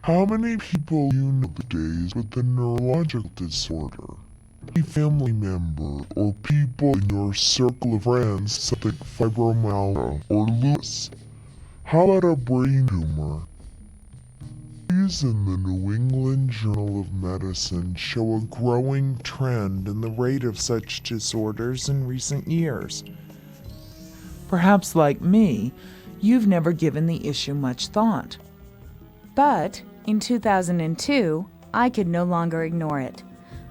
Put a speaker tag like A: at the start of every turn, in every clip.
A: How many people you know nowadays with a neurological disorder? A family member or people in your circle of friends something fibromyalgia or lupus? How about a brain tumor? Studies in the New England Journal of Medicine show a growing trend in the rate of such disorders in recent years.
B: Perhaps like me, you've never given the issue much thought.
C: But in 2002, I could no longer ignore it.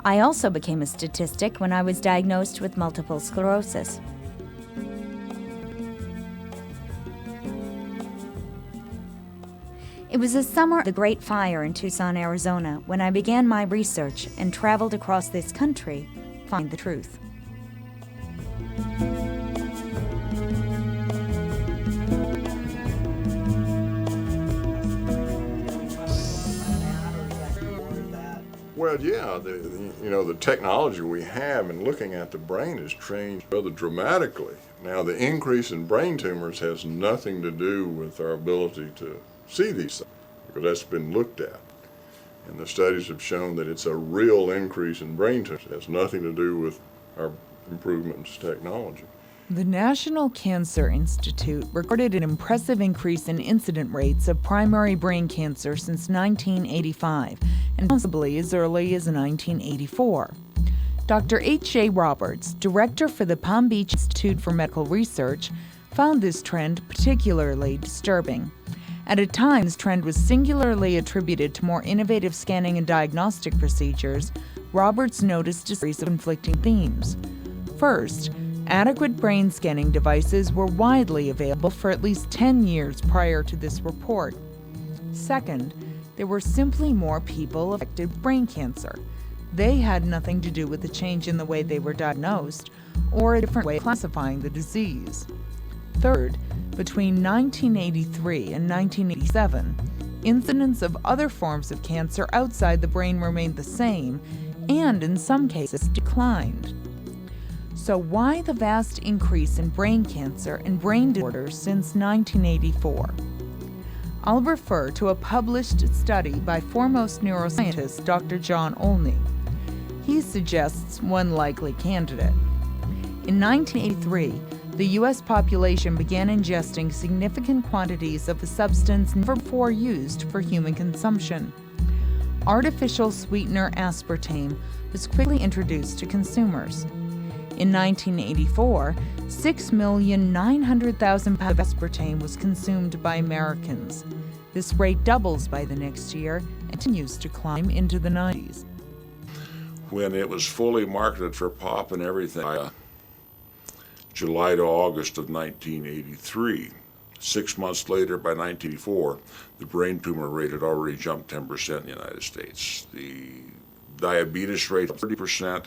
C: I also became a statistic when I was diagnosed with multiple sclerosis. It was the summer of the Great Fire in Tucson, Arizona, when I began my research and traveled across this country to find the truth.
D: Well, yeah, the technology we have in looking at the brain has changed rather dramatically. Now, the increase in brain tumors has nothing to do with our ability to see these things, because that's been looked at. And the studies have shown that it's a real increase in brain tumors. It has nothing to do with our improvements in technology.
B: The National Cancer Institute recorded an impressive increase in incident rates of primary brain cancer since 1985, and possibly as early as 1984. Dr. H.J. Roberts, director for the Palm Beach Institute for Medical Research, found this trend particularly disturbing. At a time, this trend was singularly attributed to more innovative scanning and diagnostic procedures. Roberts noticed a series of conflicting themes. First, adequate brain scanning devices were widely available for at least 10 years prior to this report. Second, there were simply more people affected with brain cancer. They had nothing to do with the change in the way they were diagnosed or a different way of classifying the disease. Third, between 1983 and 1987, incidence of other forms of cancer outside the brain remained the same and, in some cases, declined. So why the vast increase in brain cancer and brain disorders since 1984? I'll refer to a published study by foremost neuroscientist Dr. John Olney. He suggests one likely candidate. In 1983, the U.S. population began ingesting significant quantities of a substance never before used for human consumption. Artificial sweetener aspartame was quickly introduced to consumers. In 1984, 6,900,000 pounds of aspartame was consumed by Americans. This rate doubles by the next year and continues to climb into the 90s.
E: When it was fully marketed for pop and everything, July to August of 1983. 6 months later, by 1984, the brain tumor rate had already jumped 10% in the United States. The diabetes rate 30%,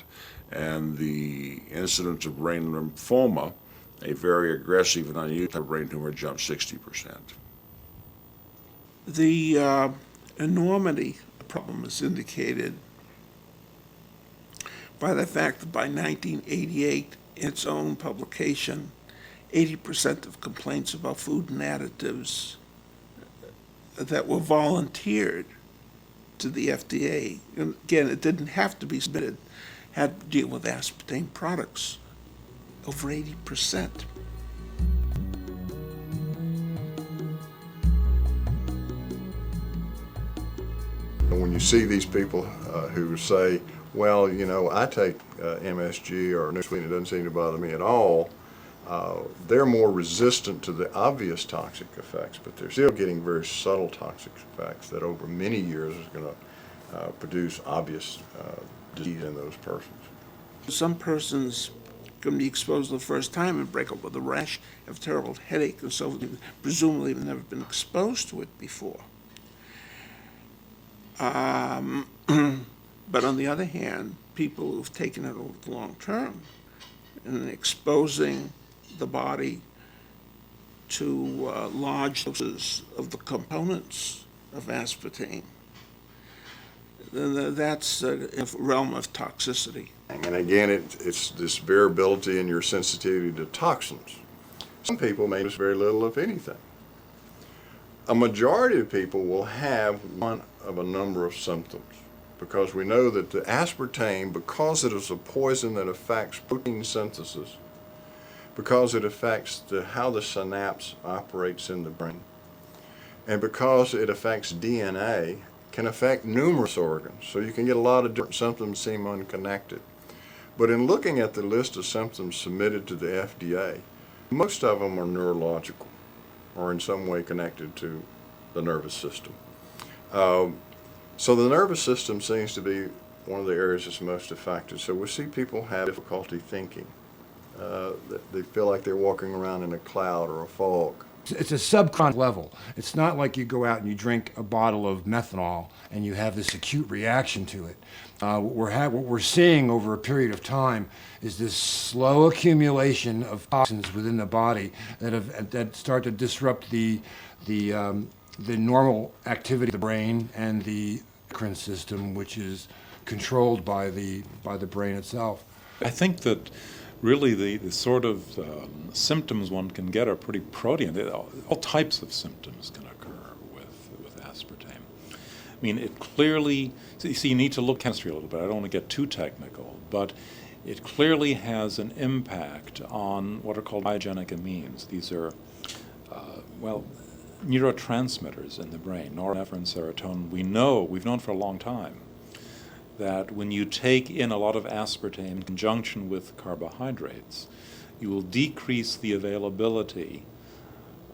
E: and the incidence of brain lymphoma, a very aggressive and unusual brain tumor, jumped 60%.
F: The enormity of the problem is indicated by the fact that by 1988, its own publication, 80% of complaints about food and additives that were volunteered to the FDA, and again, it didn't have to be submitted, had to deal with aspartame products, over 80%.
D: When you see these people who say, well, I take MSG or no sweetener, it doesn't seem to bother me at all, they're more resistant to the obvious toxic effects, but they're still getting very subtle toxic effects that over many years is going to produce obvious disease in those persons.
F: Some persons can be exposed the first time and break up with a rash, have a terrible headache, and so presumably have never been exposed to it before. But on the other hand, people who've taken it over the long term and exposing the body to large doses of the components of aspartame, that's a realm of toxicity.
D: And again, it's this variability in your sensitivity to toxins. Some people may use very little, if anything. a majority of people will have one of a number of symptoms, because we know that the aspartame, because it is a poison that affects protein synthesis, because it affects how the synapse operates in the brain, and because it affects DNA, can affect numerous organs. So you can get a lot of different symptoms seem unconnected. But in looking at the list of symptoms submitted to the FDA, most of them are neurological or in some way connected to the nervous system. So the nervous system seems to be one of the areas that's most affected. So we see people have difficulty thinking. They feel like they're walking around in a cloud or a fog.
G: It's a subchronic level. It's not like you go out and you drink a bottle of methanol and you have this acute reaction to it. What we're seeing over a period of time is this slow accumulation of toxins within the body that start to disrupt the normal activity of the brain and the endocrine system, which is controlled by the brain itself.
H: I think that really the sort of symptoms one can get are pretty protean. All types of symptoms can occur with aspartame. I mean, it clearly, see, you need to look at chemistry a little bit. I don't want to get too technical, but it clearly has an impact on what are called biogenic amines. These are, neurotransmitters in the brain, norepinephrine, serotonin. We've known for a long time that when you take in a lot of aspartame in conjunction with carbohydrates, you will decrease the availability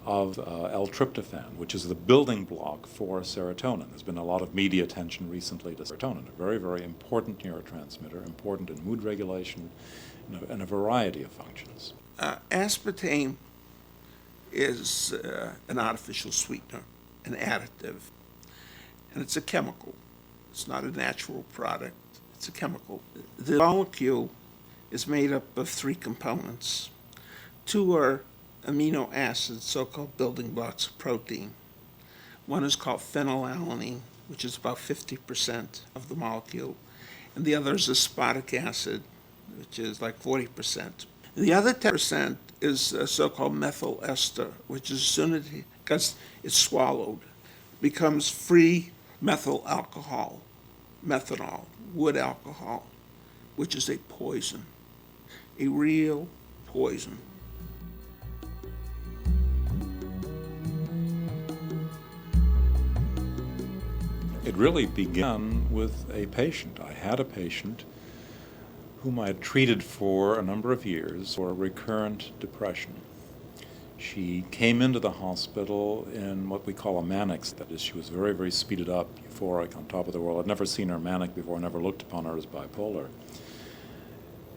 H: of L-tryptophan, which is the building block for serotonin. There's been a lot of media attention recently to serotonin, a very, very important neurotransmitter, important in mood regulation and a variety of functions.
F: Aspartame is an artificial sweetener, an additive, and it's a chemical. It's not a natural product, it's a chemical. The molecule is made up of 3 components. 2 are amino acids, so-called building blocks of protein. One is called phenylalanine, which is about 50% of the molecule, and the other is aspartic acid, which is like 40%. The other 10% is so-called methyl ester, which as soon as it's swallowed, becomes free methyl alcohol, methanol, wood alcohol, which is a poison, a real poison.
H: It really began with a patient. I had a patient whom I had treated for a number of years for recurrent depression. She came into the hospital in what we call a manic state. That is, she was very, very speeded up, euphoric, on top of the world. I'd never seen her manic before, never looked upon her as bipolar.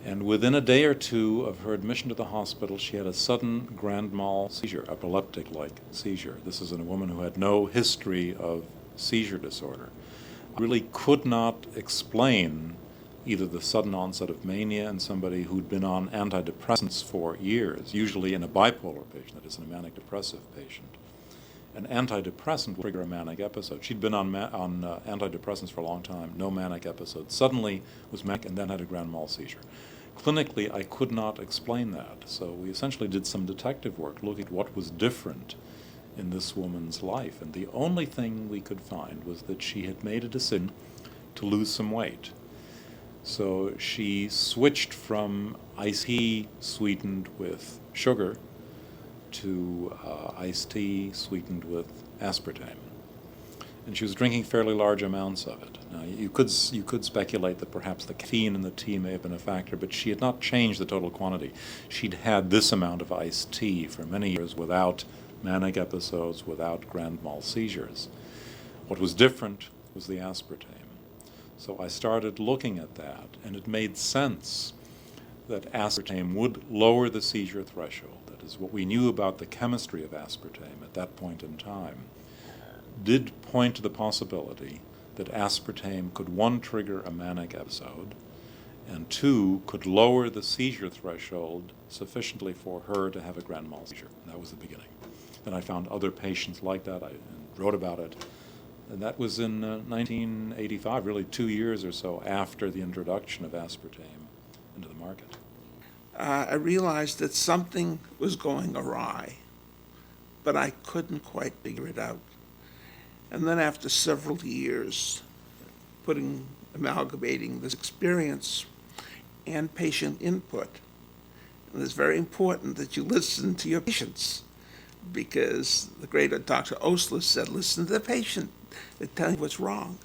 H: And within a day or two of her admission to the hospital, she had a sudden grand mal seizure, epileptic-like seizure. This is in a woman who had no history of seizure disorder. I really could not explain either the sudden onset of mania in somebody who'd been on antidepressants for years, usually in a bipolar patient, that is, in a manic depressive patient. An antidepressant will trigger a manic episode. She'd been on antidepressants for a long time, no manic episode. Suddenly was manic and then had a grand mal seizure. Clinically, I could not explain that, so we essentially did some detective work looking at what was different in this woman's life, and the only thing we could find was that she had made a decision to lose some weight. So she switched from iced tea sweetened with sugar to iced tea sweetened with aspartame. And she was drinking fairly large amounts of it. Now, you could speculate that perhaps the caffeine in the tea may have been a factor, but she had not changed the total quantity. She'd had this amount of iced tea for many years without manic episodes, without grand mal seizures. What was different was the aspartame. So I started looking at that, and it made sense that aspartame would lower the seizure threshold. That is, what we knew about the chemistry of aspartame at that point in time did point to the possibility that aspartame could, 1, trigger a manic episode, and 2, could lower the seizure threshold sufficiently for her to have a grand mal seizure. And that was the beginning. Then I found other patients like that and wrote about it. And that was in 1985, really 2 years or so after the introduction of aspartame into the market.
F: I realized that something was going awry but I couldn't quite figure it out. And then after several years, amalgamating this experience and patient input, and it's very important that you listen to your patients, because the great Dr. Osler said, listen to the patient, they tell you what's wrong.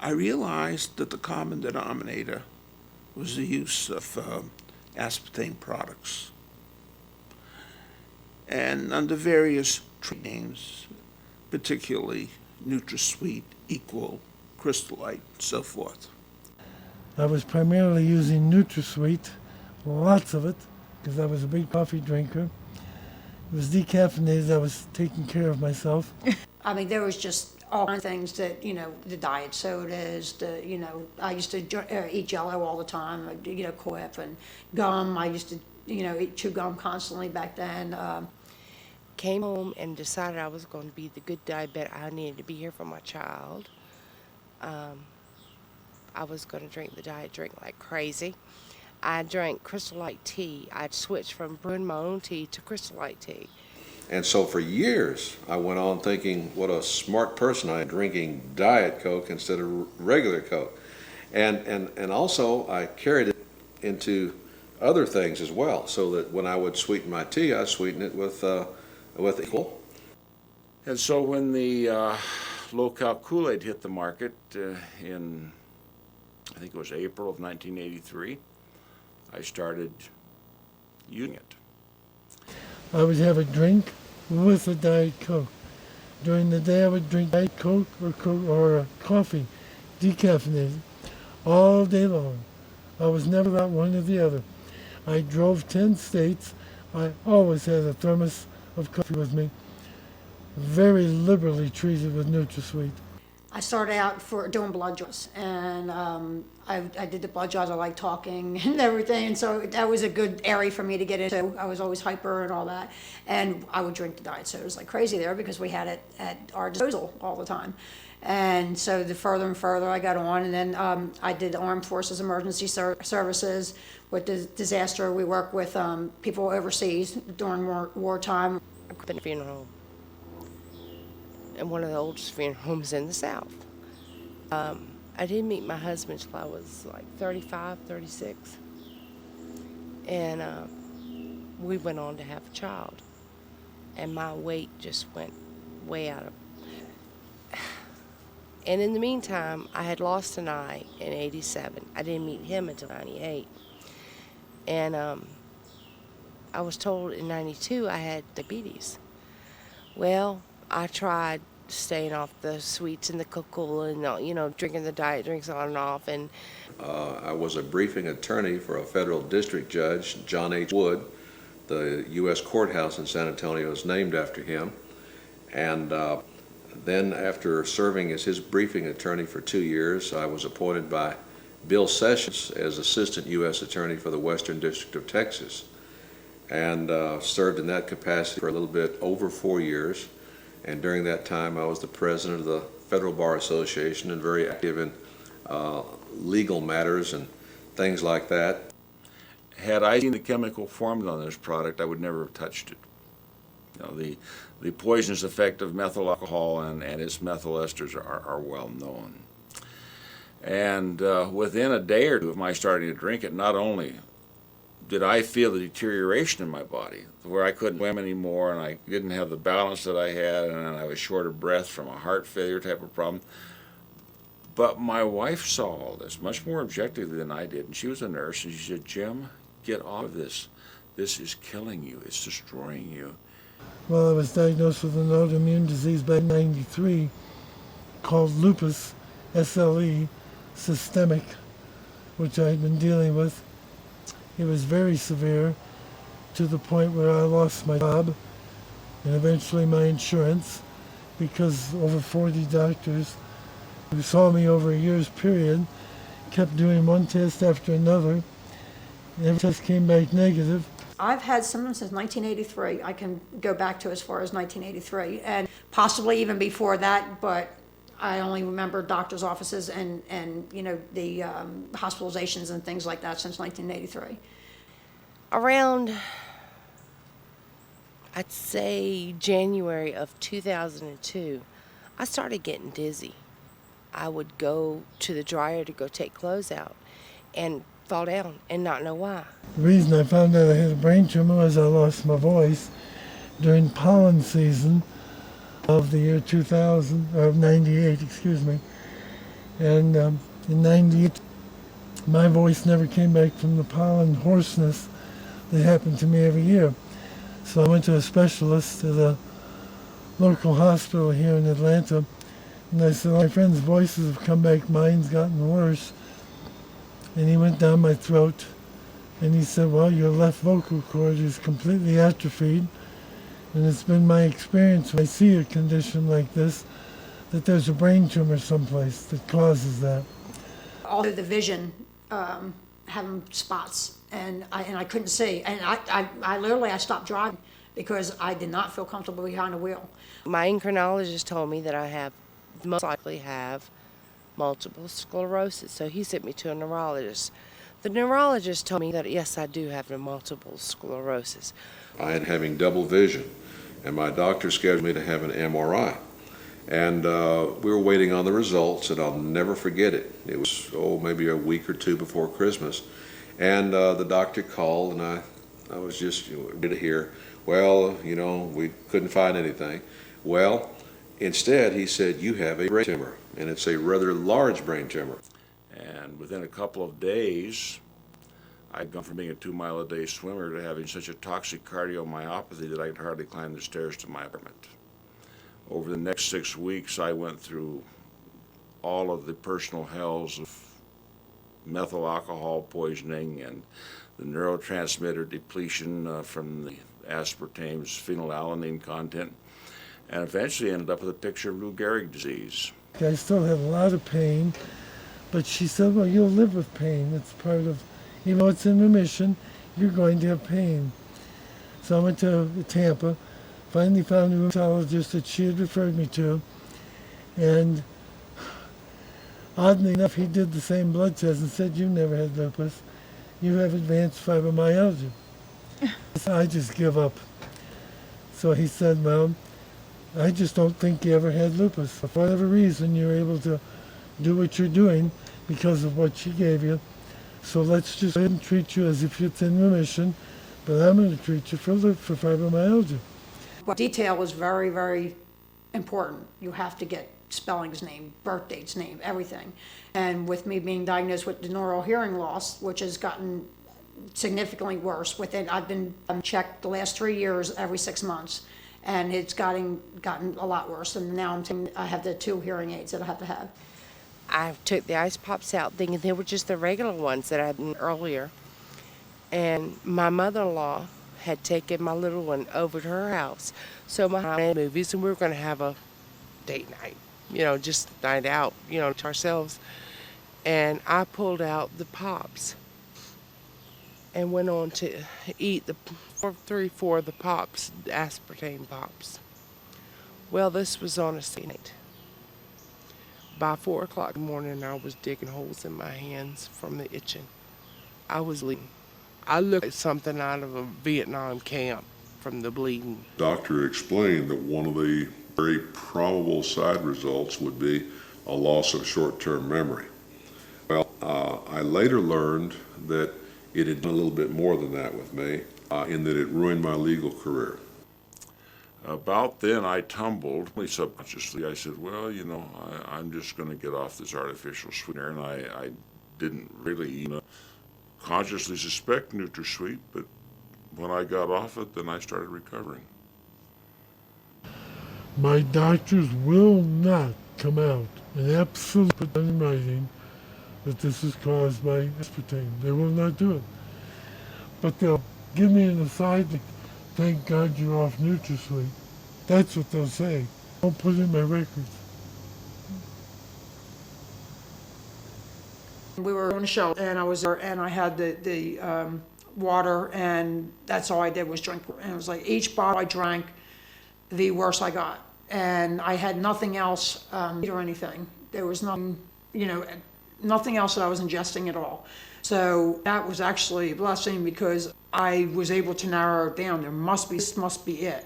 F: I realized that the common denominator was the use of aspartame products. And under various trade names, particularly NutraSweet, Equal, Crystallite, and so forth.
I: I was primarily using NutraSweet, lots of it, because I was a big coffee drinker. It was decaffeinated. I was taking care of myself.
J: I mean, there was just all kinds of things that, the diet sodas, I used to eat Jell-O all the time, Quip and gum. I used to, eat chew gum constantly back then.
K: Came home and decided I was going to be the good diabetic. I needed to be here for my child. I was going to drink the diet drink like crazy. I drank Crystallite tea. I'd switched from brewing my own tea to Crystallite tea.
L: And so for years, I went on thinking what a smart person I am, drinking Diet Coke instead of regular Coke. And also I carried it into other things as well, so that when I would sweeten my tea, I'd sweeten it with Equal.
E: And so when the low-cal Kool-Aid hit the market in, I think it was April of 1983, I started using it.
I: I would have a drink with a Diet Coke. During the day, I would drink Diet Coke or coffee, decaffeinated, all day long. I was never about one or the other. I drove 10 states. I always had a thermos of coffee with me, very liberally treated with NutraSweet.
J: I started out for doing blood draws, and I did the blood draws. I like talking and everything, and so that was a good area for me to get into. I was always hyper and all that, and I would drink the diet sodas like crazy there because we had it at our disposal all the time. And so the further and further I got on, and then I did Armed Forces Emergency Services. With the disaster, we work with people overseas during wartime.
K: I grew up in a funeral home, and one of the oldest funeral homes in the South. I didn't meet my husband until I was like 35, 36. And we went on to have a child. And my weight just went way out of... And in the meantime, I had lost an eye in 87. I didn't meet him until 98. And I was told in 92 I had diabetes. Well, I tried staying off the sweets and the Coca-Cola and, drinking the diet drinks on and off. And
L: I was a briefing attorney for a federal district judge, John H. Wood. The U.S. courthouse in San Antonio is named after him. And then after serving as his briefing attorney for 2 years, I was appointed by Bill Sessions as assistant U.S. attorney for the Western District of Texas, and served in that capacity for a little bit over 4 years. And during that time, I was the president of the Federal Bar Association and very active in legal matters and things like that.
E: Had I seen the chemical formula on this product, I would never have touched it. The poisonous effect of methyl alcohol and its methyl esters are well known. And within a day or two of my starting to drink it, not only did I feel the deterioration in my body, where I couldn't swim anymore and I didn't have the balance that I had, and I was short of breath from a heart failure type of problem, but my wife saw all this much more objectively than I did, and she was a nurse, and she said, "Jim, get off of this. This is killing you. It's destroying you."
I: Well, I was diagnosed with an autoimmune disease back in 93 called lupus, SLE, systemic, which I had been dealing with. It was very severe, to the point where I lost my job and eventually my insurance, because over 40 doctors who saw me over a year's period kept doing one test after another, and every test came back negative.
J: I've had symptoms since 1983. I can go back to as far as 1983, and possibly even before that, but I only remember doctor's offices and the hospitalizations and things like that since 1983.
K: Around I'd say January of 2002, I started getting dizzy. I would go to the dryer to go take clothes out and fall down and not know why.
I: The reason I found out I had a brain tumor was I lost my voice during pollen season of the year 2000, or 98, excuse me. And in 98, my voice never came back from the pollen hoarseness that happened to me every year. So I went to a specialist at a local hospital here in Atlanta, and I said, my friend's voices have come back, mine's gotten worse. And he went down my throat, and he said, well, your left vocal cord is completely atrophied, and it's been my experience when I see a condition like this, that there's a brain tumor someplace that causes that.
J: Also the vision, having spots, and I couldn't see. And I literally, I stopped driving because I did not feel comfortable behind the wheel.
K: My endocrinologist told me that I most likely have multiple sclerosis, so he sent me to a neurologist. The neurologist told me that yes, I do have the multiple sclerosis.
L: I had having double vision, and my doctor scheduled me to have an MRI. And we were waiting on the results, and I'll never forget it. It was, maybe a week or two before Christmas. And the doctor called, and I was just ready to hear, well, we couldn't find anything. Well, instead, he said, you have a brain tumor, and it's a rather large brain tumor.
E: And within a couple of days, I'd gone from being a 2-mile-a-day swimmer to having such a toxic cardiomyopathy that I could hardly climb the stairs to my apartment. Over the next 6 weeks, I went through all of the personal hells of methyl alcohol poisoning and the neurotransmitter depletion from the aspartame's phenylalanine content, and eventually ended up with a picture of Lou Gehrig disease.
I: I still have a lot of pain, but she said, well, you'll live with pain. It's part of, even though it's in remission, you're going to have pain. So I went to Tampa, finally found a rheumatologist that she had referred me to, and oddly enough, he did the same blood test and said, you never had lupus. You have advanced fibromyalgia. So I just give up. So he said, well, I just don't think you ever had lupus. For whatever reason, you're able to do what you're doing because of what she gave you. So let's just go ahead and treat you as if it's in remission, but I'm going to treat you for fibromyalgia.
J: Well, detail is very, very important. You have to get spellings named, birth dates named, everything. And with me being diagnosed with the neural hearing loss, which has gotten significantly worse, I've been checked the last 3 years every 6 months, and it's gotten a lot worse. And now I have the 2 hearing aids that I have to have.
K: I took the ice pops out thinking they were just the regular ones that I had earlier. And my mother-in-law had taken my little one over to her house. So my had movies, and we were going to have a date night, just night out, to ourselves. And I pulled out the pops and went on to eat the 4 of the pops, the aspartame pops. Well, this was on a Saturday night. By 4 o'clock in the morning, I was digging holes in my hands from the itching. I was bleeding. I looked like something out of a Vietnam camp from the bleeding.
M: The doctor explained that one of the very probable side results would be a loss of short-term memory. Well, I later learned that it had done a little bit more than that with me, in that it ruined my legal career.
E: About then, I tumbled subconsciously. I said, well, I'm just going to get off this artificial sweetener, and I didn't really consciously suspect NutraSweet, but when I got off it, then I started recovering.
I: My doctors will not come out and absolutely put in writing that this is caused by aspartame. They will not do it. But they'll give me an aside, thank God you're off NutraSweet. That's what they'll say. Don't put it in my records.
J: We were on a show, and I was there, and I had the water, and that's all I did was drink. And it was like each bottle I drank, the worse I got. And I had nothing else or anything. There was nothing, nothing else that I was ingesting at all.
N: So that was actually a blessing because I was able to narrow it down. This must be it.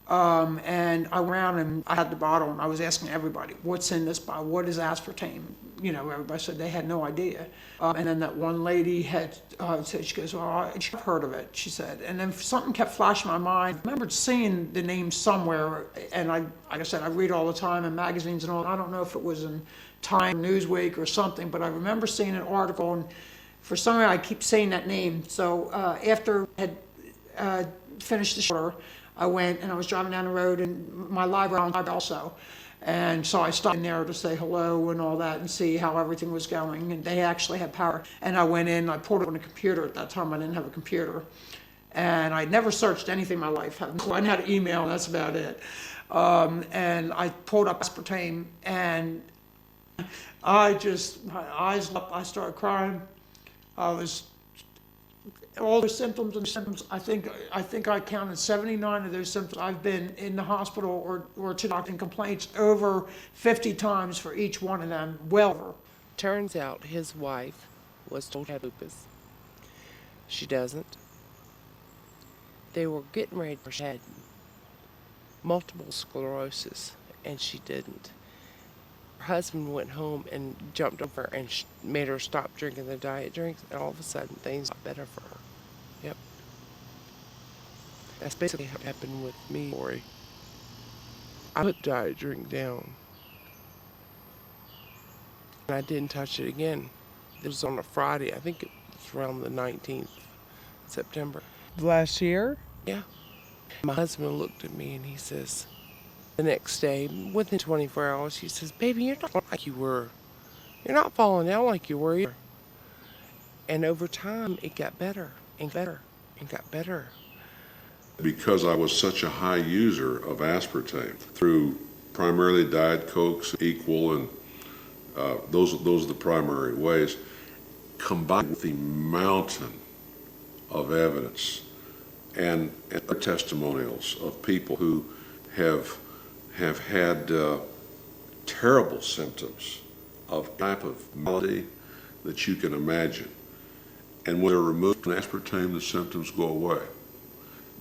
N: And I went around and I had the bottle and I was asking everybody, what's in this bottle? What is aspartame? You know, everybody said they had no idea. And then that one lady had said, she goes, well, I've heard of it, she said. And then something kept flashing my mind. I remembered seeing the name somewhere, and like I said, I read all the time in magazines and all. I don't know if it was in Time, Newsweek or something, but I remember seeing an article, and for some reason I keep saying that name. So after I had finished the shoulder, I went and I was driving down the road, and my library also. And so I stopped in there to say hello and all that and see how everything was going. And they actually had power. And I went in, I pulled it on a computer. At that time, I didn't have a computer. And I'd never searched anything in my life. I had an email, and that's about it. And I pulled up aspartame, and my eyes up, I started crying. All the symptoms, I think I counted 79 of those symptoms. I've been in the hospital or to doctor complaints over 50 times for each one of them, well over.
K: Turns out his wife was told to have lupus. She doesn't. They were getting ready for she had multiple sclerosis, and she didn't. Her husband went home and jumped over her and made her stop drinking the diet drinks, and all of a sudden things got better for her. Yep. That's basically what happened with me, Lori. I put the diet drink down, and I didn't touch it again. It was on a Friday. I think it was around the 19th of September.
O: Last year?
K: Yeah. My husband looked at me and he says, the next day, within 24 hours, he says, baby, you're not like you were. You're not falling down like you were either. And over time, it got better and better and got better.
M: Because I was such a high user of aspartame through primarily Diet Cokes, Equal, and those are the primary ways, combined with the mountain of evidence and testimonials of people who have had terrible symptoms of type of malady that you can imagine. And when they're removed from aspartame, the symptoms go away.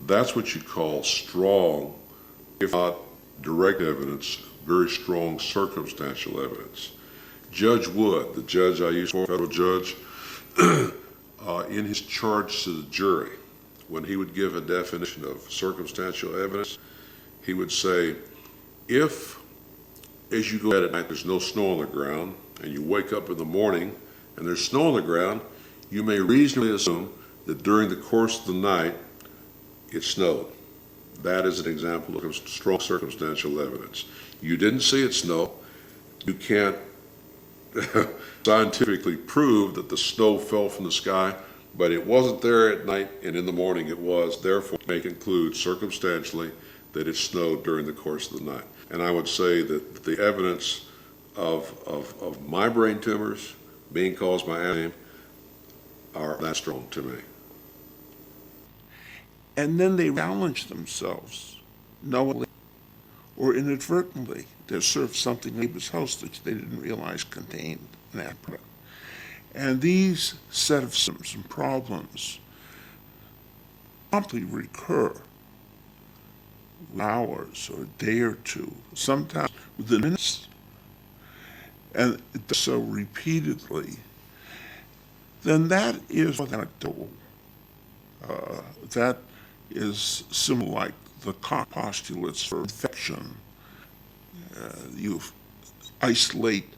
M: That's what you call strong, if not direct evidence, very strong circumstantial evidence. Judge Wood, the judge I used for, federal judge, in his charge to the jury, when he would give a definition of circumstantial evidence, he would say, if, as you go out at night, there's no snow on the ground, and you wake up in the morning and there's snow on the ground, you may reasonably assume that during the course of the night, it snowed. That is an example of strong circumstantial evidence. You didn't see it snow. You can't scientifically prove that the snow fell from the sky, but it wasn't there at night, and in the morning it was. Therefore, you may conclude circumstantially that it snowed during the course of the night. And I would say that the evidence of my brain tumors being caused by aspartame are that strong to me.
F: And then they challenge themselves, knowingly or inadvertently, to serve something in neighbor's house that they didn't realize contained an aspartame. And these set of symptoms and problems promptly recur within hours or a day or two, sometimes within minutes. And it does so repeatedly, then that is anecdotal. That is similar like the postulates for infection. You isolate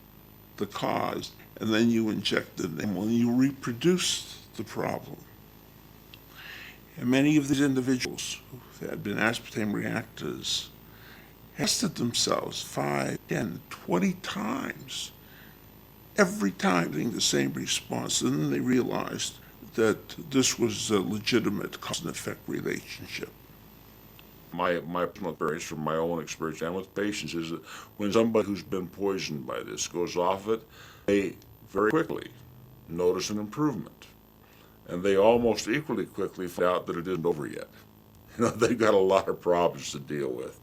F: the cause, and then you inject the animal, and you reproduce the problem. And many of these individuals who had been aspartame reactors tested themselves 5, 10, 20 times, every time getting the same response, and then they realized that this was a legitimate cause and effect relationship.
E: My personal experience from my own experience and with patients is that when somebody who's been poisoned by this goes off it, they very quickly notice an improvement. And they almost equally quickly find out that it isn't over yet. You know, they've got a lot of problems to deal with.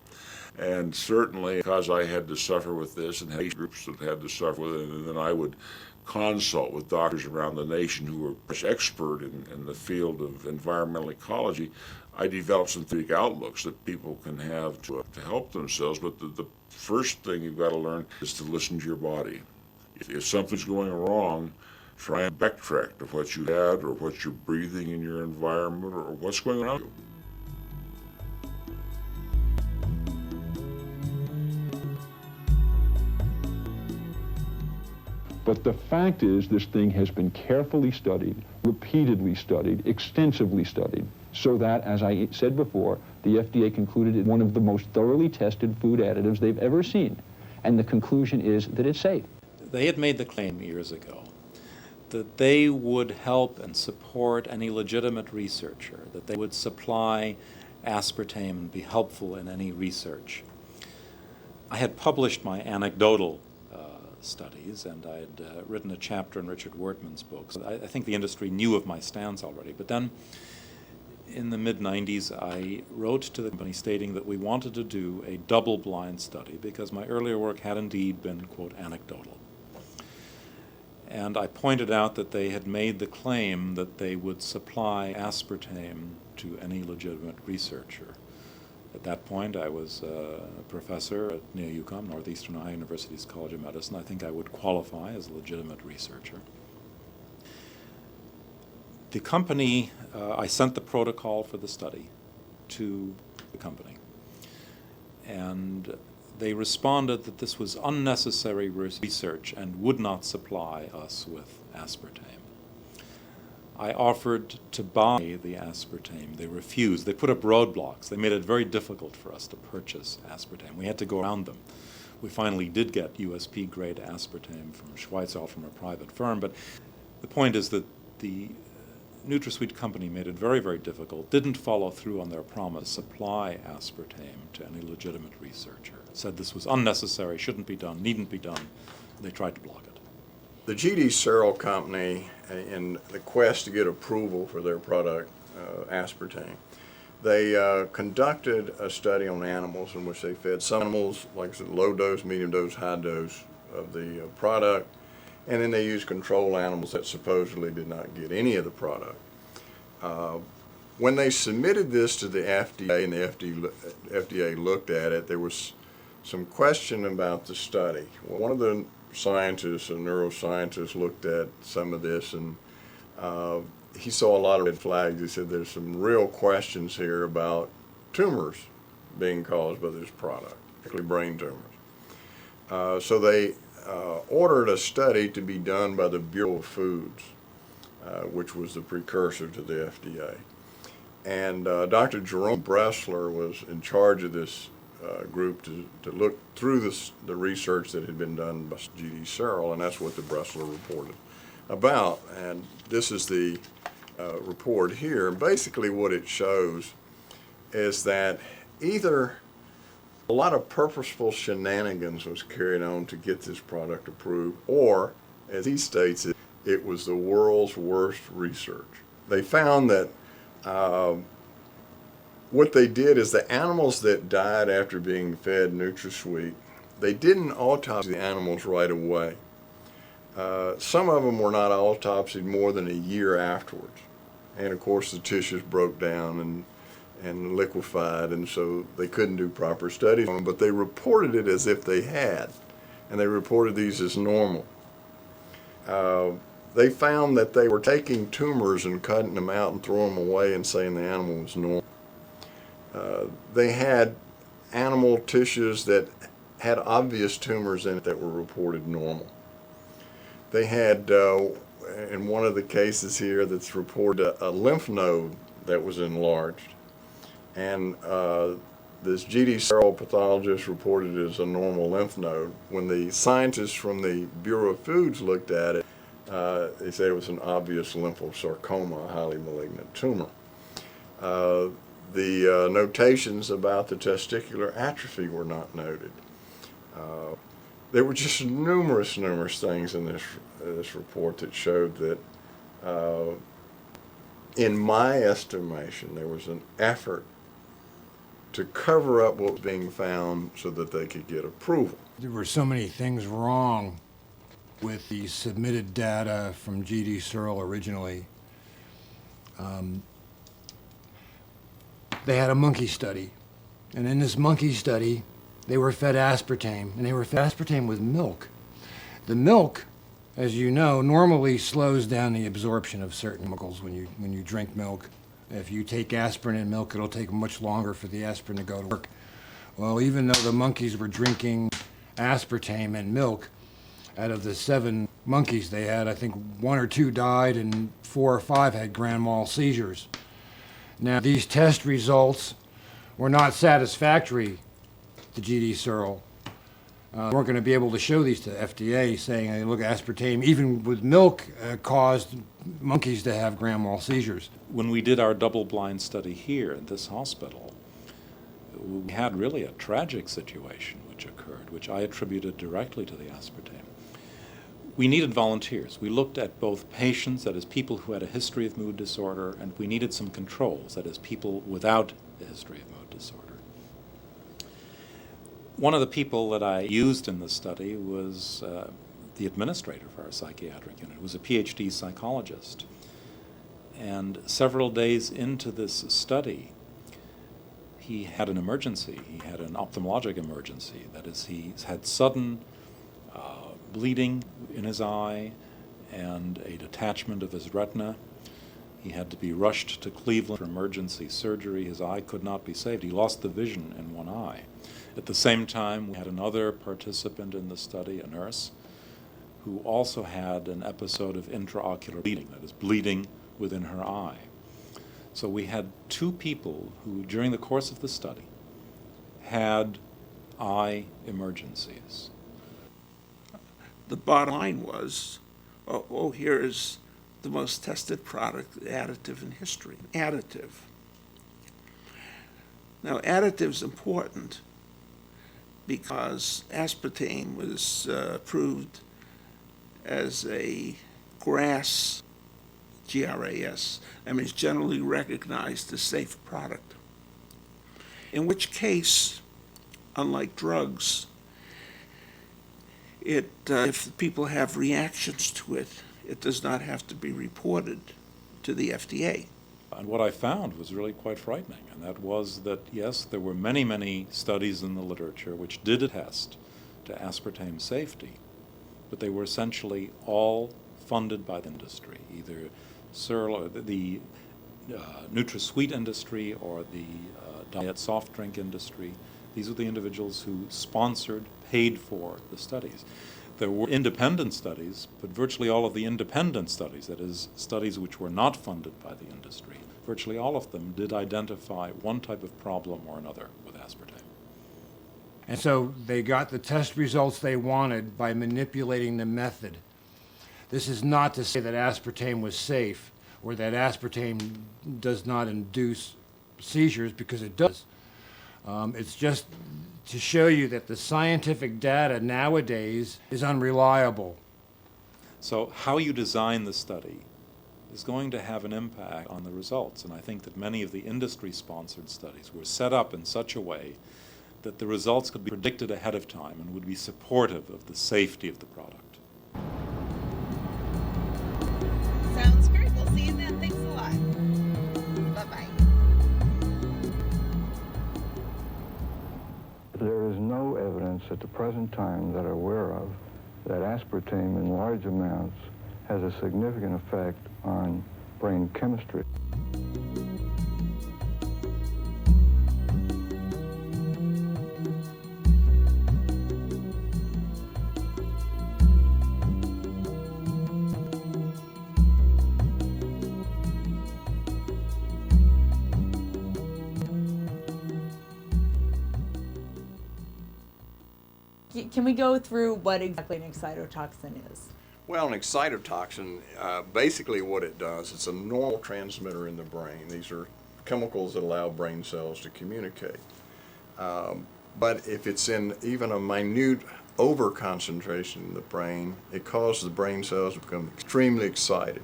E: And certainly because I had to suffer with this and had groups that had to suffer with it, and then I would consult with doctors around the nation who were much expert in the field of environmental ecology, I developed some theoretic outlooks that people can have to help themselves. But the first thing you've got to learn is to listen to your body. If something's going wrong, try and backtrack to what you had or what you're breathing in your environment or what's going on.
O: But the fact is, this thing has been carefully studied, repeatedly studied, extensively studied, so that, as I said before, the FDA concluded it one of the most thoroughly tested food additives they've ever seen. And the conclusion is that it's safe.
H: They had made the claim years ago that they would help and support any legitimate researcher, that they would supply aspartame and be helpful in any research. I had published my anecdotal studies, and I had written a chapter in Richard Wortman's book. So I think the industry knew of my stance already. But then, in the mid-90s, I wrote to the company stating that we wanted to do a double-blind study because my earlier work had indeed been, quote, anecdotal. And I pointed out that they had made the claim that they would supply aspartame to any legitimate researcher. At that point, I was a professor at NEO-UCOM, Northeastern Ohio University's College of Medicine. I think I would qualify as a legitimate researcher. The company, I sent the protocol for the study to the company. And they responded that this was unnecessary research and would not supply us with aspartame. I offered to buy the aspartame. They refused. They put up roadblocks. They made it very difficult for us to purchase aspartame. We had to go around them. We finally did get USP-grade aspartame from Schweitzer, from a private firm. But the point is that the NutraSweet company made it very, very difficult, didn't follow through on their promise, supply aspartame to any legitimate researcher. Said this was unnecessary, shouldn't be done, needn't be done. They tried to block it.
D: The G.D. Searle Company, in the quest to get approval for their product, aspartame, they conducted a study on animals in which they fed some animals, like I said, low dose, medium dose, high dose of the product, and then they used control animals that supposedly did not get any of the product. When they submitted this to the FDA and the FDA looked at it, there was some question about the study. Well, one of the scientists, a neuroscientist, looked at some of this, and he saw a lot of red flags. He said there's some real questions here about tumors being caused by this product, particularly brain tumors. So they ordered a study to be done by the Bureau of Foods, which was the precursor to the FDA. And Dr. Jerome Bressler was in charge of this group to look through the research that had been done by G.D. Searle, and that's what the Bressler reported about. And this is the report here. Basically what it shows is that either a lot of purposeful shenanigans was carried on to get this product approved, or, as he states it, it was the world's worst research. They found that what they did is the animals that died after being fed NutraSweet, they didn't autopsy the animals right away. Some of them were not autopsied more than a year afterwards. And of course the tissues broke down and liquefied, and so they couldn't do proper studies on them, but they reported it as if they had, and they reported these as normal. They found that they were taking tumors and cutting them out and throwing them away and saying the animal was normal. They had animal tissues that had obvious tumors in it that were reported normal. They had, in one of the cases here that's reported, a lymph node that was enlarged. And this G.D. Searle pathologist reported it as a normal lymph node. When the scientists from the Bureau of Foods looked at it, they said it was an obvious lymphosarcoma, a highly malignant tumor. The notations about the testicular atrophy were not noted. There were just numerous things in this report that showed that, in my estimation, there was an effort to cover up what was being found so that they could get approval.
G: There were so many things wrong with the submitted data from G.D. Searle originally. They had a monkey study, and in this monkey study, they were fed aspartame, and they were fed aspartame with milk. The milk, as you know, normally slows down the absorption of certain chemicals when you drink milk. If you take aspirin in milk, it'll take much longer for the aspirin to go to work. Well, even though the monkeys were drinking aspartame and milk, out of the 7 monkeys they had, I think 1 or 2 died and 4 or 5 had grand mal seizures. Now, these test results were not satisfactory to G.D. Searle. Weren't going to be able to show these to FDA, saying, hey, look, aspartame, even with milk, caused monkeys to have grand mal seizures.
H: When we did our double-blind study here at this hospital, we had really a tragic situation which occurred, which I attributed directly to the aspartame. We needed volunteers. We looked at both patients, that is, people who had a history of mood disorder, and we needed some controls, that is, people without a history of mood disorder. One of the people that I used in the study was the administrator for our psychiatric unit. He was a PhD psychologist. And several days into this study, he had an emergency. He had an ophthalmologic emergency. That is, he had sudden bleeding in his eye and a detachment of his retina. He had to be rushed to Cleveland for emergency surgery. His eye could not be saved. He lost the vision in one eye. At the same time, we had another participant in the study, a nurse, who also had an episode of intraocular bleeding, that is, bleeding within her eye. So we had 2 people who, during the course of the study, had eye emergencies.
F: The bottom line was, here is the most tested product, additive in history. Additive. Now, additive's important because aspartame was approved as a GRAS, G-R-A-S, it's generally recognized as safe product. In which case, unlike drugs, if people have reactions to it, it does not have to be reported to the FDA.
H: And what I found was really quite frightening, and that was that, yes, there were many, many studies in the literature which did attest to aspartame safety, but they were essentially all funded by the industry, either Searle or the NutraSweet industry or the diet soft drink industry. These were the individuals who sponsored, paid for the studies. There were independent studies, but virtually all of the independent studies, that is, studies which were not funded by the industry, virtually all of them did identify one type of problem or another with aspartame.
G: And so they got the test results they wanted by manipulating the method. This is not to say that aspartame was safe or that aspartame does not induce seizures, because it does. It's just to show you that the scientific data nowadays is unreliable.
H: So how you design the study is going to have an impact on the results, and I think that many of the industry-sponsored studies were set up in such a way that the results could be predicted ahead of time and would be supportive of the safety of the product.
P: Sounds great. We'll see you then. Thanks a lot. Bye-bye.
Q: There is no evidence at the present time that I'm aware of that aspartame in large amounts has a significant effect on brain chemistry.
B: Can we go through what exactly an excitotoxin is?
D: Well, an excitotoxin, basically what it does, it's a normal transmitter in the brain. These are chemicals that allow brain cells to communicate. But if it's in even a minute overconcentration in the brain, it causes the brain cells to become extremely excited.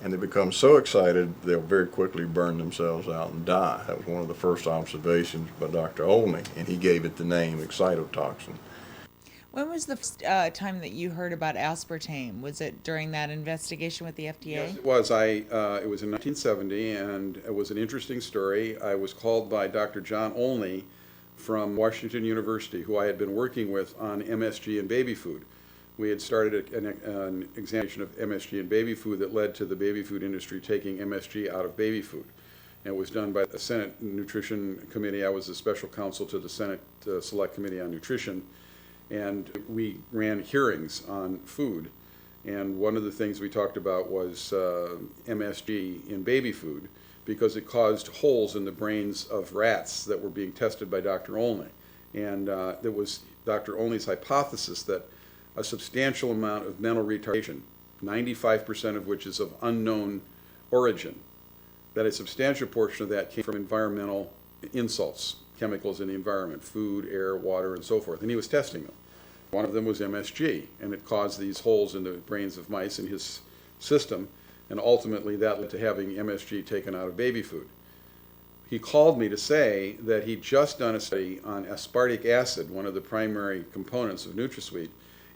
D: and they become so excited they'll very quickly burn themselves out and die. That was one of the first observations by Dr. Olney, and he gave it the name excitotoxin.
B: When was the first time that you heard about aspartame? Was it during that investigation with the FDA?
R: Yes, it was. It was in 1970, and it was an interesting story. I was called by Dr. John Olney from Washington University, who I had been working with on MSG in baby food. We had started an examination of MSG in baby food that led to the baby food industry taking MSG out of baby food. And it was done by the Senate Nutrition Committee. I was the special counsel to the Senate Select Committee on Nutrition. And we ran hearings on food. And one of the things we talked about was MSG in baby food, because it caused holes in the brains of rats that were being tested by Dr. Olney. And it was Dr. Olney's hypothesis that a substantial amount of mental retardation, 95% of which is of unknown origin, that a substantial portion of that came from environmental insults, chemicals in the environment, food, air, water, and so forth. And he was testing them. One of them was MSG, and it caused these holes in the brains of mice in his system, and ultimately that led to having MSG taken out of baby food. He called me to say that he'd just done a study on aspartic acid, one of the primary components of NutraSweet,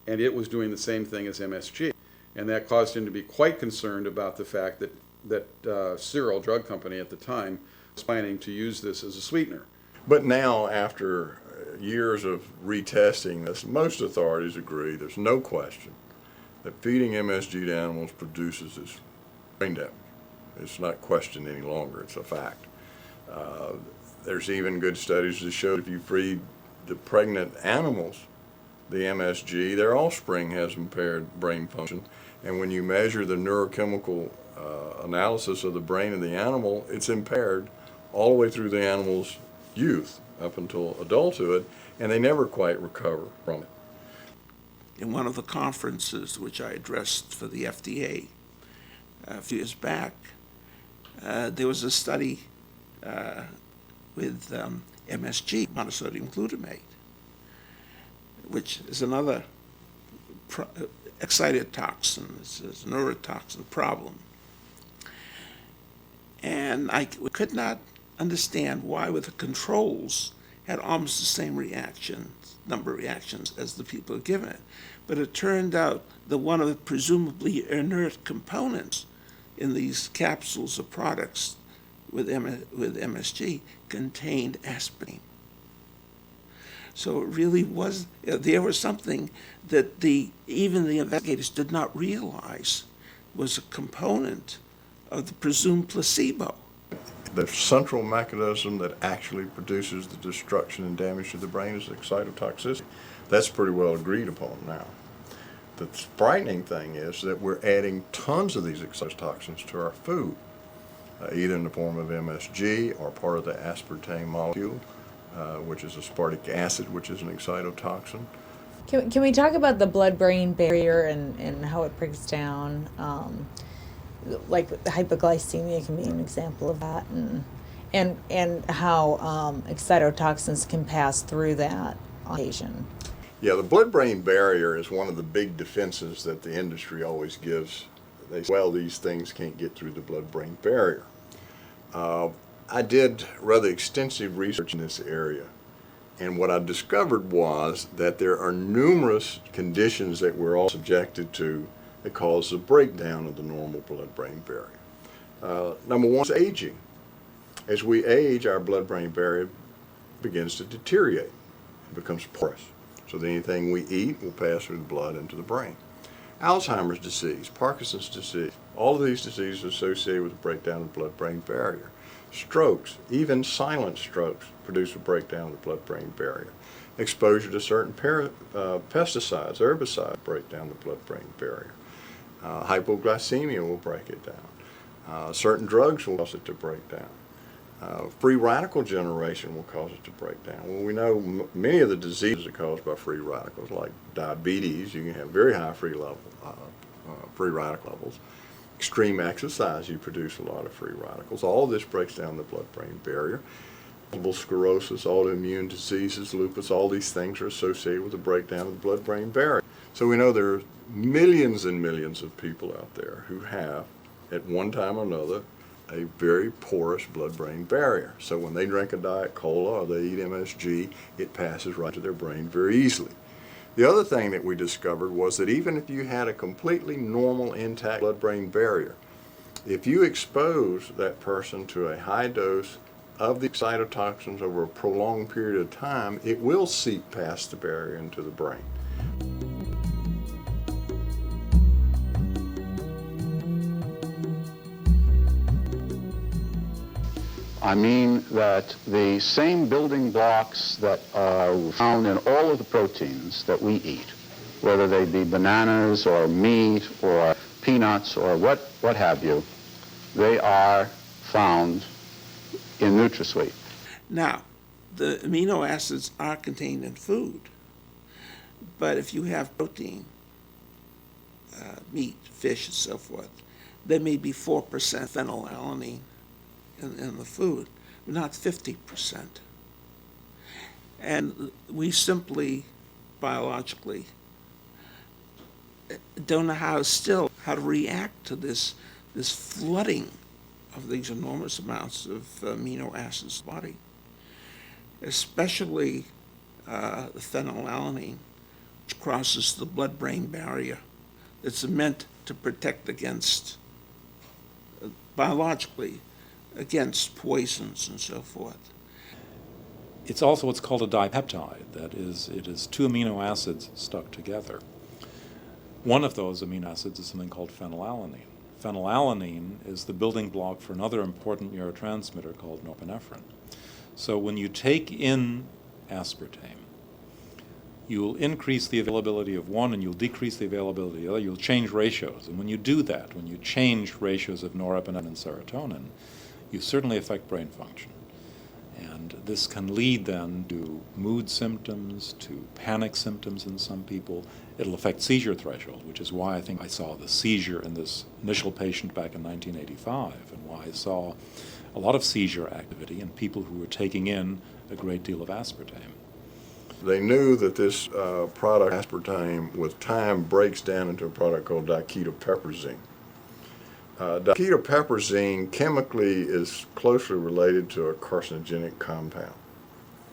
R: and it was doing the same thing as MSG. And that caused him to be quite concerned about the fact that Cyril Drug Company at the time was planning to use this as a sweetener.
D: But now, after years of retesting this, most authorities agree, there's no question, that feeding MSG to animals produces this brain damage. It's not questioned any longer, it's a fact. There's even good studies that show if you feed the pregnant animals the MSG, their offspring has impaired brain function. And when you measure the neurochemical analysis of the brain of the animal, it's impaired all the way through the animal's youth up until adulthood, and they never quite recover from it.
F: In one of the conferences which I addressed for the FDA a few years back, there was a study with MSG, monosodium glutamate, which is another excitotoxin, it's a neurotoxin problem. And I could not understand why with the controls had almost the same reactions, number of reactions as the people given it. But it turned out that one of the presumably inert components in these capsules of products with MSG contained aspartame. So it really was, there was something that even the investigators did not realize was a component of the presumed placebo.
D: The central mechanism that actually produces the destruction and damage to the brain is excitotoxicity. That's pretty well agreed upon now. The frightening thing is that we're adding tons of these excitotoxins to our food, either in the form of MSG or part of the aspartame molecule, which is aspartic acid, which is an excitotoxin.
B: Can we talk about the blood-brain barrier and how it breaks down? Like hypoglycemia can be an example of that, and how excitotoxins can pass through that on occasion.
D: Yeah, the blood-brain barrier is one of the big defenses that the industry always gives. They say, well, these things can't get through the blood-brain barrier. I did rather extensive research in this area, and what I discovered was that there are numerous conditions that we're all subjected to that cause the breakdown of the normal blood-brain barrier. Number one is aging. As we age, our blood-brain barrier begins to deteriorate. It becomes porous. So that anything we eat will pass through the blood into the brain. Alzheimer's disease, Parkinson's disease, all of these diseases are associated with the breakdown of the blood-brain barrier. Strokes, even silent strokes, produce a breakdown of the blood-brain barrier. Exposure to certain pesticides, herbicides, break down the blood-brain barrier. Hypoglycemia will break it down. Certain drugs will cause it to break down. Free radical generation will cause it to break down. Well, we know many of the diseases are caused by free radicals, like diabetes. You can have very high free radical levels. Extreme exercise, you produce a lot of free radicals. All of this breaks down the blood-brain barrier. Multiple sclerosis, autoimmune diseases, lupus, all these things are associated with the breakdown of the blood-brain barrier. So we know there are millions and millions of people out there who have at one time or another, a very porous blood-brain barrier. So when they drink a Diet Cola or they eat MSG, it passes right to their brain very easily. The other thing that we discovered was that even if you had a completely normal, intact blood-brain barrier, if you expose that person to a high dose of the cytotoxins over a prolonged period of time, it will seep past the barrier into the brain.
O: I mean that the same building blocks that are found in all of the proteins that we eat, whether they be bananas or meat or peanuts or what have you, they are found in NutraSweet.
F: Now, the amino acids are contained in food, but if you have protein, meat, fish, and so forth, there may be 4% phenylalanine in the food, not 50%. And we simply, biologically, don't know how to react to this flooding of these enormous amounts of amino acids in the body, especially the phenylalanine, which crosses the blood-brain barrier. It's meant to protect against, biologically, against poisons and so forth.
H: It's also what's called a dipeptide. That is, it is two amino acids stuck together. One of those amino acids is something called phenylalanine. Phenylalanine is the building block for another important neurotransmitter called norepinephrine. So when you take in aspartame, you'll increase the availability of one and you'll decrease the availability of the other. You'll change ratios. And when you do that, when you change ratios of norepinephrine and serotonin, you certainly affect brain function. And this can lead then to mood symptoms, to panic symptoms in some people. It'll affect seizure threshold, which is why I think I saw the seizure in this initial patient back in 1985, and why I saw a lot of seizure activity in people who were taking in a great deal of aspartame.
D: They knew that this product, aspartame, with time breaks down into a product called diketopiperazine. Diketopiperazine chemically is closely related to a carcinogenic compound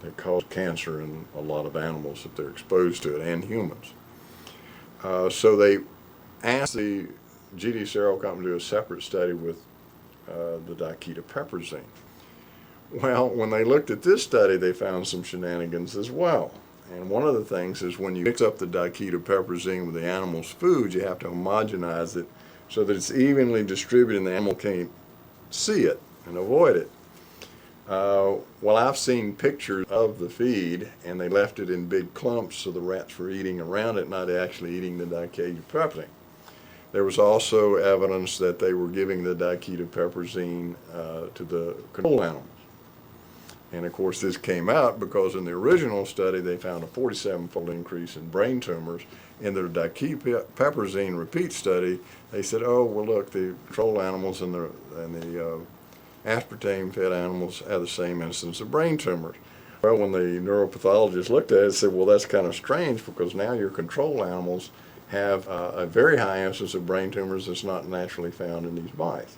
D: that causes cancer in a lot of animals if they're exposed to it, and humans. So they asked the GD Cereal Company to do a separate study with the diketopiperazine. Well, when they looked at this study, they found some shenanigans as well. And one of the things is when you mix up the diketopiperazine with the animal's food, you have to homogenize it so that it's evenly distributed and the animal can't see it and avoid it. Well, I've seen pictures of the feed, and they left it in big clumps so the rats were eating around it, not actually eating the diketopiperazine. There was also evidence that they were giving the diketopiperazine to the control animals. And of course this came out because in the original study they found a 47-fold increase in brain tumors. In the diketopiperazine repeat study, they said, oh, well look, the control animals and the aspartame-fed animals have the same incidence of brain tumors. Well, when the neuropathologist looked at it, said, well, that's kind of strange because now your control animals have a very high incidence of brain tumors that's not naturally found in these mice.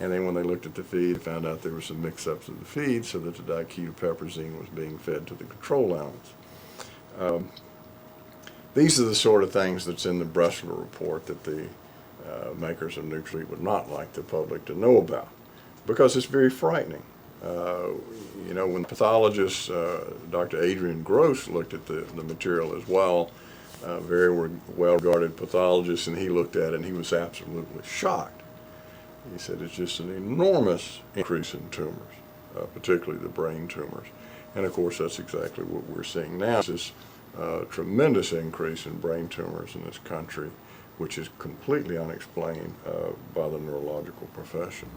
D: And then when they looked at the feed, they found out there were some mix-ups in the feed so that the diketopiperazine was being fed to the control animals. These are the sort of things that's in the Bressler report that the makers of NutraSweet would not like the public to know about, because it's very frightening. You know, when pathologist Dr. Adrian Gross looked at the material as well, very well-regarded pathologist, and he looked at it and he was absolutely shocked. He said it's just an enormous increase in tumors, particularly the brain tumors. And of course that's exactly what we're seeing now, is this tremendous increase in brain tumors in this country, which is completely unexplained by the neurological profession.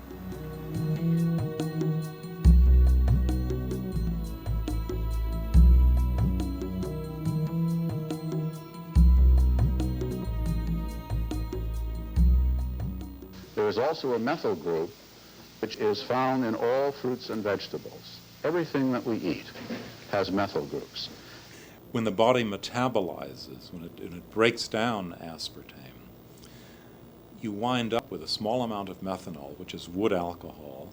O: There is also a methyl group which is found in all fruits and vegetables. Everything that we eat has methyl groups.
H: When the body metabolizes, when it breaks down aspartame, you wind up with a small amount of methanol, which is wood alcohol.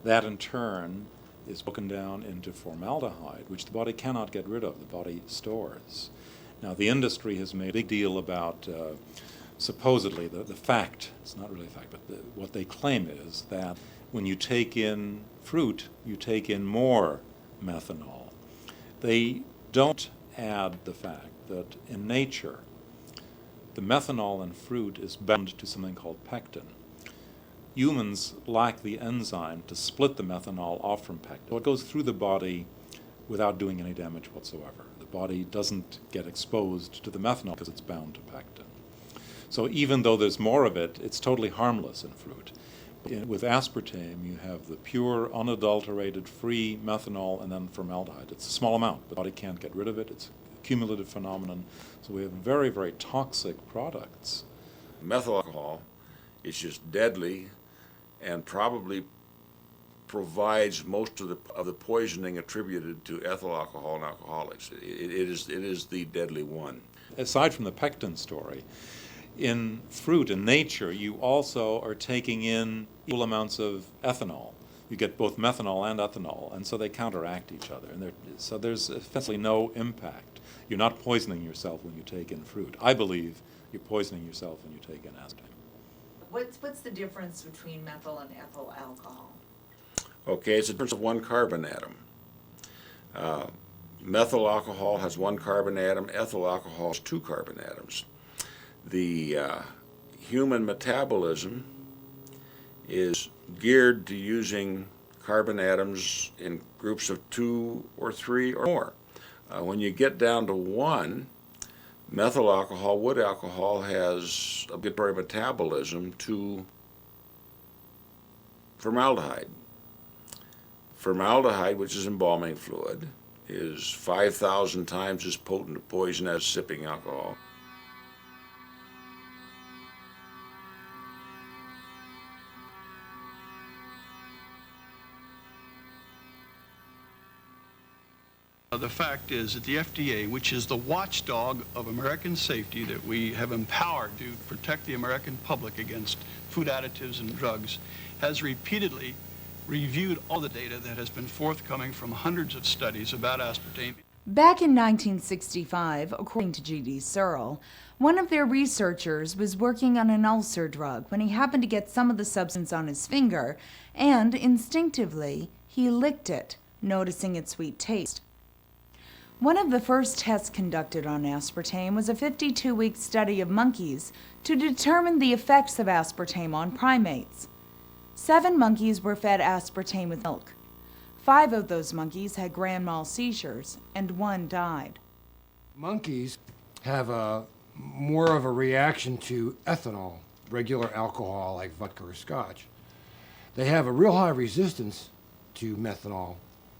H: That in turn is broken down into formaldehyde, which the body cannot get rid of, the body stores. Now, the industry has made a big deal about supposedly the fact, it's not really a fact, but what they claim is that when you take in fruit, you take in more methanol. They don't add the fact that in nature, the methanol in fruit is bound to something called pectin. Humans lack the enzyme to split the methanol off from pectin. So it goes through the body without doing any damage whatsoever. The body doesn't get exposed to the methanol because it's bound to pectin. So even though there's more of it, it's totally harmless in fruit. With aspartame, you have the pure, unadulterated, free methanol and then formaldehyde. It's a small amount. The body can't get rid of it. It's a cumulative phenomenon. So we have very, very toxic products.
E: Methyl alcohol is just deadly and probably provides most of the poisoning attributed to ethyl alcohol and alcoholics. It is the deadly one.
H: Aside from the pectin story, in fruit, in nature, you also are taking in equal amounts of ethanol. You get both methanol and ethanol, and so they counteract each other. And so there's essentially no impact. You're not poisoning yourself when you take in fruit. I believe you're poisoning yourself when you take in aspartame.
B: What's the difference between methyl and ethyl alcohol?
E: Okay, it's a difference of one carbon atom. Methyl alcohol has one carbon atom, ethyl alcohol has two carbon atoms. The human metabolism is geared to using carbon atoms in groups of 2 or 3 or more. When you get down to 1, methyl alcohol, wood alcohol, has obligatory metabolism to formaldehyde. Formaldehyde, which is embalming fluid, is 5,000 times as potent a poison as sipping alcohol.
S: The fact is that the FDA, which is the watchdog of American safety that we have empowered to protect the American public against food additives and drugs, has repeatedly reviewed all the data that has been forthcoming from hundreds of studies about aspartame.
B: Back in 1965, according to G.D. Searle, one of their researchers was working on an ulcer drug when he happened to get some of the substance on his finger, and instinctively, he licked it, noticing its sweet taste. One of the first tests conducted on aspartame was a 52-week study of monkeys to determine the effects of aspartame on primates. 7 monkeys were fed aspartame with milk. 5 of those monkeys had grand mal seizures, and 1 died.
G: Monkeys have more of a reaction to ethanol, regular alcohol like vodka or scotch. They have a real high resistance to methanol,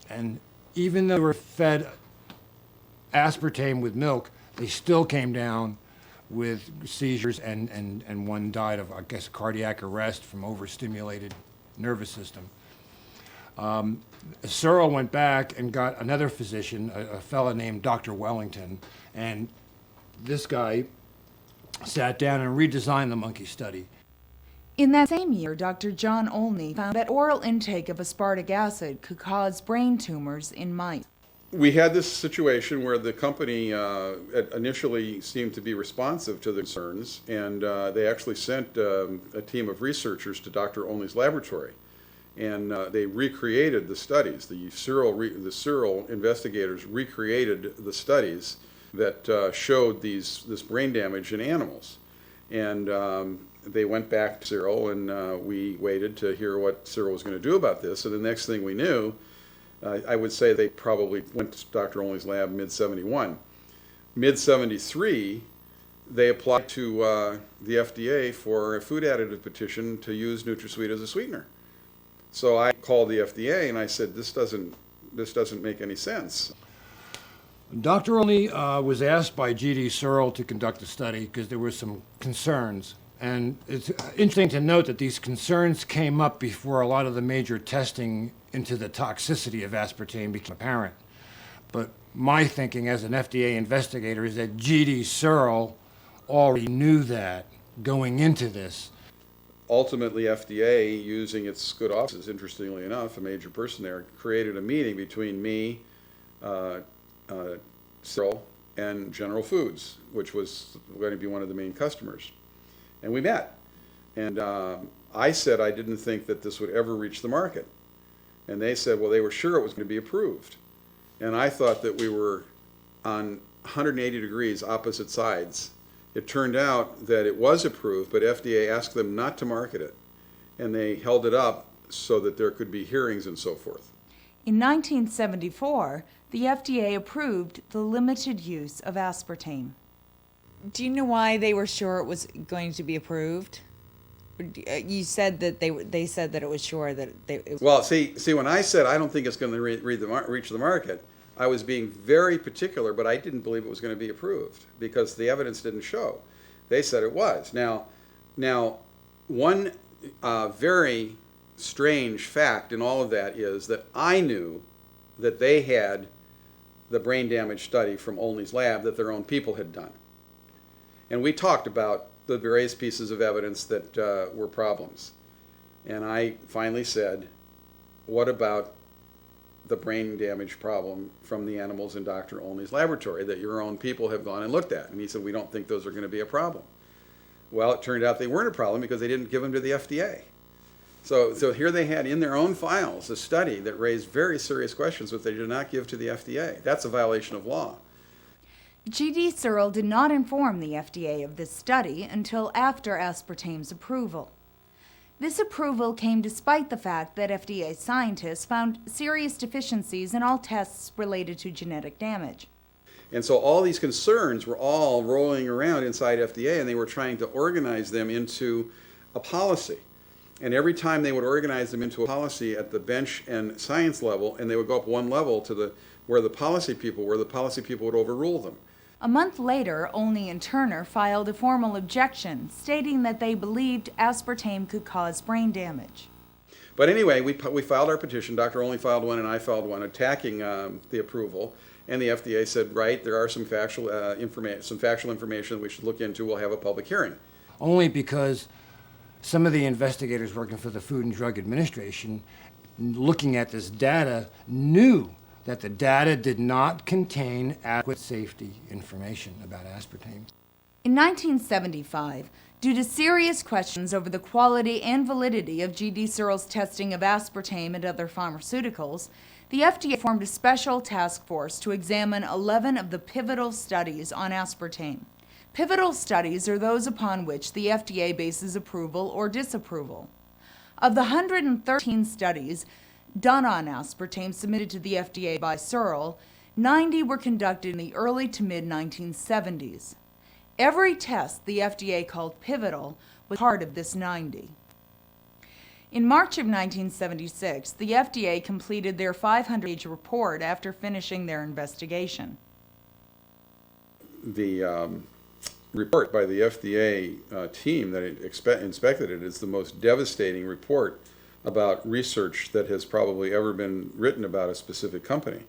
G: and even though they were fed aspartame with milk, they still came down with seizures, and 1 died of, I guess, cardiac arrest from overstimulated nervous system. Searle went back and got another physician, a fellow named Dr. Wellington, and this guy sat down and redesigned the monkey study.
B: In that same year, Dr. John Olney found that oral intake of aspartic acid could cause brain tumors in mice.
R: We had this situation where the company initially seemed to be responsive to the concerns, and they actually sent a team of researchers to Dr. Olney's laboratory. And they recreated the studies. The Searle investigators recreated the studies that showed this brain damage in animals. And they went back to Searle, and we waited to hear what Searle was going to do about this. And the next thing we knew, I would say they probably went to Dr. Olney's lab mid-71. Mid-73, they applied to the FDA for a food additive petition to use NutraSweet as a sweetener. So I called the FDA and I said, this doesn't make any sense.
G: Dr. Olney was asked by G.D. Searle to conduct a study because there were some concerns. And it's interesting to note that these concerns came up before a lot of the major testing into the toxicity of aspartame became apparent. But my thinking as an FDA investigator is that G.D. Searle already knew that going into this.
R: Ultimately, FDA, using its good offices, interestingly enough, a major person there, created a meeting between me, Cyril, and General Foods, which was going to be one of the main customers. And we met. And I said I didn't think that this would ever reach the market. And they said, well, they were sure it was going to be approved. And I thought that we were on 180 degrees opposite sides. It turned out that it was approved, but FDA asked them not to market it. And they held it up so that there could be hearings and so forth.
B: In 1974, the FDA approved the limited use of aspartame. Do you know why they were sure it was going to be approved? You said that they said that it was sure that it was.
R: Well, see, when I said I don't think it's going to reach the market, I was being very particular, but I didn't believe it was going to be approved because the evidence didn't show. They said it was. Now, one very strange fact in all of that is that I knew that they had the brain damage study from Olney's lab that their own people had done. And we talked about the various pieces of evidence that were problems. And I finally said, what about the brain damage problem from the animals in Dr. Olney's laboratory that your own people have gone and looked at? And he said, we don't think those are going to be a problem. Well, it turned out they weren't a problem because they didn't give them to the FDA. So here they had in their own files a study that raised very serious questions, but they did not give to the FDA. That's a violation of law.
B: G.D. Searle did not inform the FDA of this study until after aspartame's approval. This approval came despite the fact that FDA scientists found serious deficiencies in all tests related to genetic damage.
R: And so all these concerns were all rolling around inside FDA, and they were trying to organize them into a policy. And every time they would organize them into a policy at the bench and science level, and they would go up one level to where the policy people would overrule them.
B: A month later, Olney and Turner filed a formal objection stating that they believed aspartame could cause brain damage.
R: But anyway, we filed our petition. Dr. Olney filed one and I filed one attacking the approval. And the FDA said, right, there are some factual information we should look into. We'll have a public hearing.
G: Only because some of the investigators working for the Food and Drug Administration, looking at this data, knew that the data did not contain adequate safety information about aspartame.
B: In 1975, due to serious questions over the quality and validity of G.D. Searle's testing of aspartame and other pharmaceuticals, the FDA formed a special task force to examine 11 of the pivotal studies on aspartame. Pivotal studies are those upon which the FDA bases approval or disapproval. Of the 113 studies done on aspartame submitted to the FDA by Searle, 90 were conducted in the early to mid-1970s. Every test the FDA called pivotal was part of this 90. In March of 1976, the FDA completed their 500-page report after finishing their investigation.
R: The report by the FDA team that inspected it is the most devastating report about research that has probably ever been written about a specific company.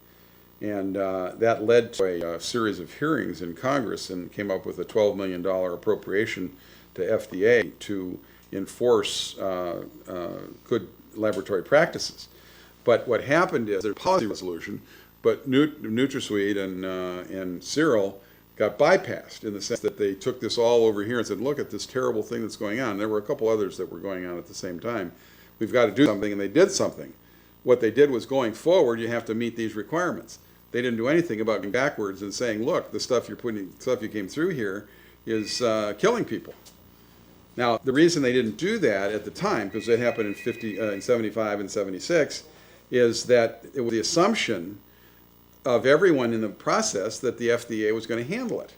R: And that led to a series of hearings in Congress and came up with a $12 million appropriation to FDA to enforce good laboratory practices. But what happened is there's a policy resolution, but NutraSweet and Cyril got bypassed in the sense that they took this all over here and said, look at this terrible thing that's going on. There were a couple others that were going on at the same time. We've got to do something, and they did something. What they did was going forward, you have to meet these requirements. They didn't do anything about going backwards and saying, look, the stuff you came through here is killing people. Now, the reason they didn't do that at the time, because it happened in 75 and 76, is that it was the assumption of everyone in the process that the FDA was going to handle it.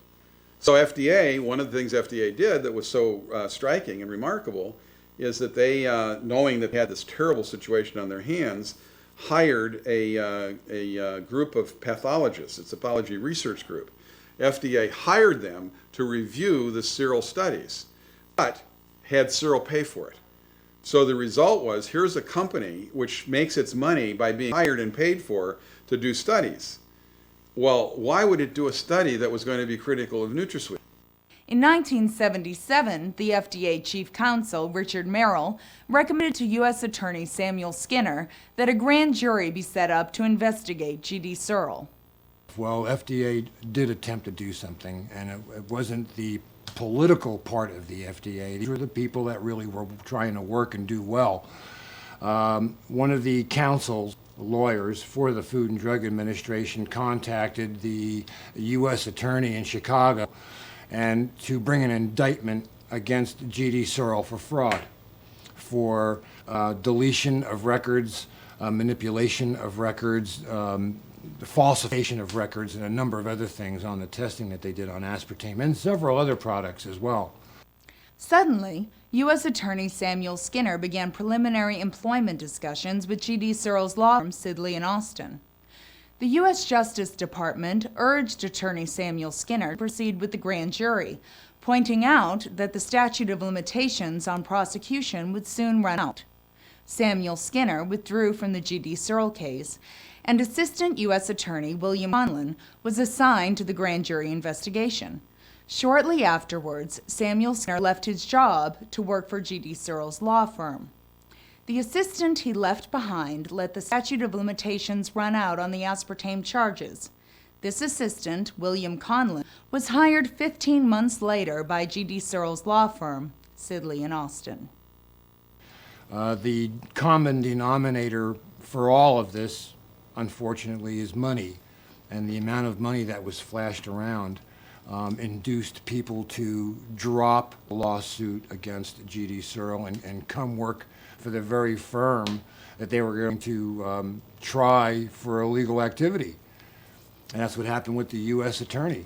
R: So FDA, one of the things FDA did that was so striking and remarkable is that they, knowing that they had this terrible situation on their hands, hired a group of pathologists. It's a pathology research group. FDA hired them to review the Cyril studies, but had Cyril pay for it. So the result was, here's a company which makes its money by being hired and paid for to do studies. Well, why would it do a study that was going to be critical of NutraSweet?
B: In 1977, the FDA chief counsel, Richard Merrill, recommended to U.S. Attorney Samuel Skinner that a grand jury be set up to investigate G.D. Searle.
G: Well, FDA did attempt to do something, and it wasn't the political part of the FDA. These were the people that really were trying to work and do well. One of the counsels, lawyers for the Food and Drug Administration, contacted the U.S. Attorney in Chicago and to bring an indictment against G.D. Searle for fraud, for deletion of records, manipulation of records, the falsification of records, and a number of other things on the testing that they did on aspartame and several other products as well.
B: Suddenly, U.S. Attorney Samuel Skinner began preliminary employment discussions with G.D. Searle's law firm, Sidley & Austin. The U.S. Justice Department urged Attorney Samuel Skinner to proceed with the grand jury, pointing out that the statute of limitations on prosecution would soon run out. Samuel Skinner withdrew from the G.D. Searle case, and Assistant U.S. Attorney William Conlon was assigned to the grand jury investigation. Shortly afterwards, Samuel Skinner left his job to work for G.D. Searle's law firm. The assistant he left behind let the statute of limitations run out on the aspartame charges. This assistant, William Conlon, was hired 15 months later by G.D. Searle's law firm, Sidley & Austin.
G: The common denominator for all of this, unfortunately, is money, and the amount of money that was flashed around induced people to drop a lawsuit against G.D. Searle and come work for the very firm that they were going to try for illegal activity. And that's what happened with the U.S. Attorney.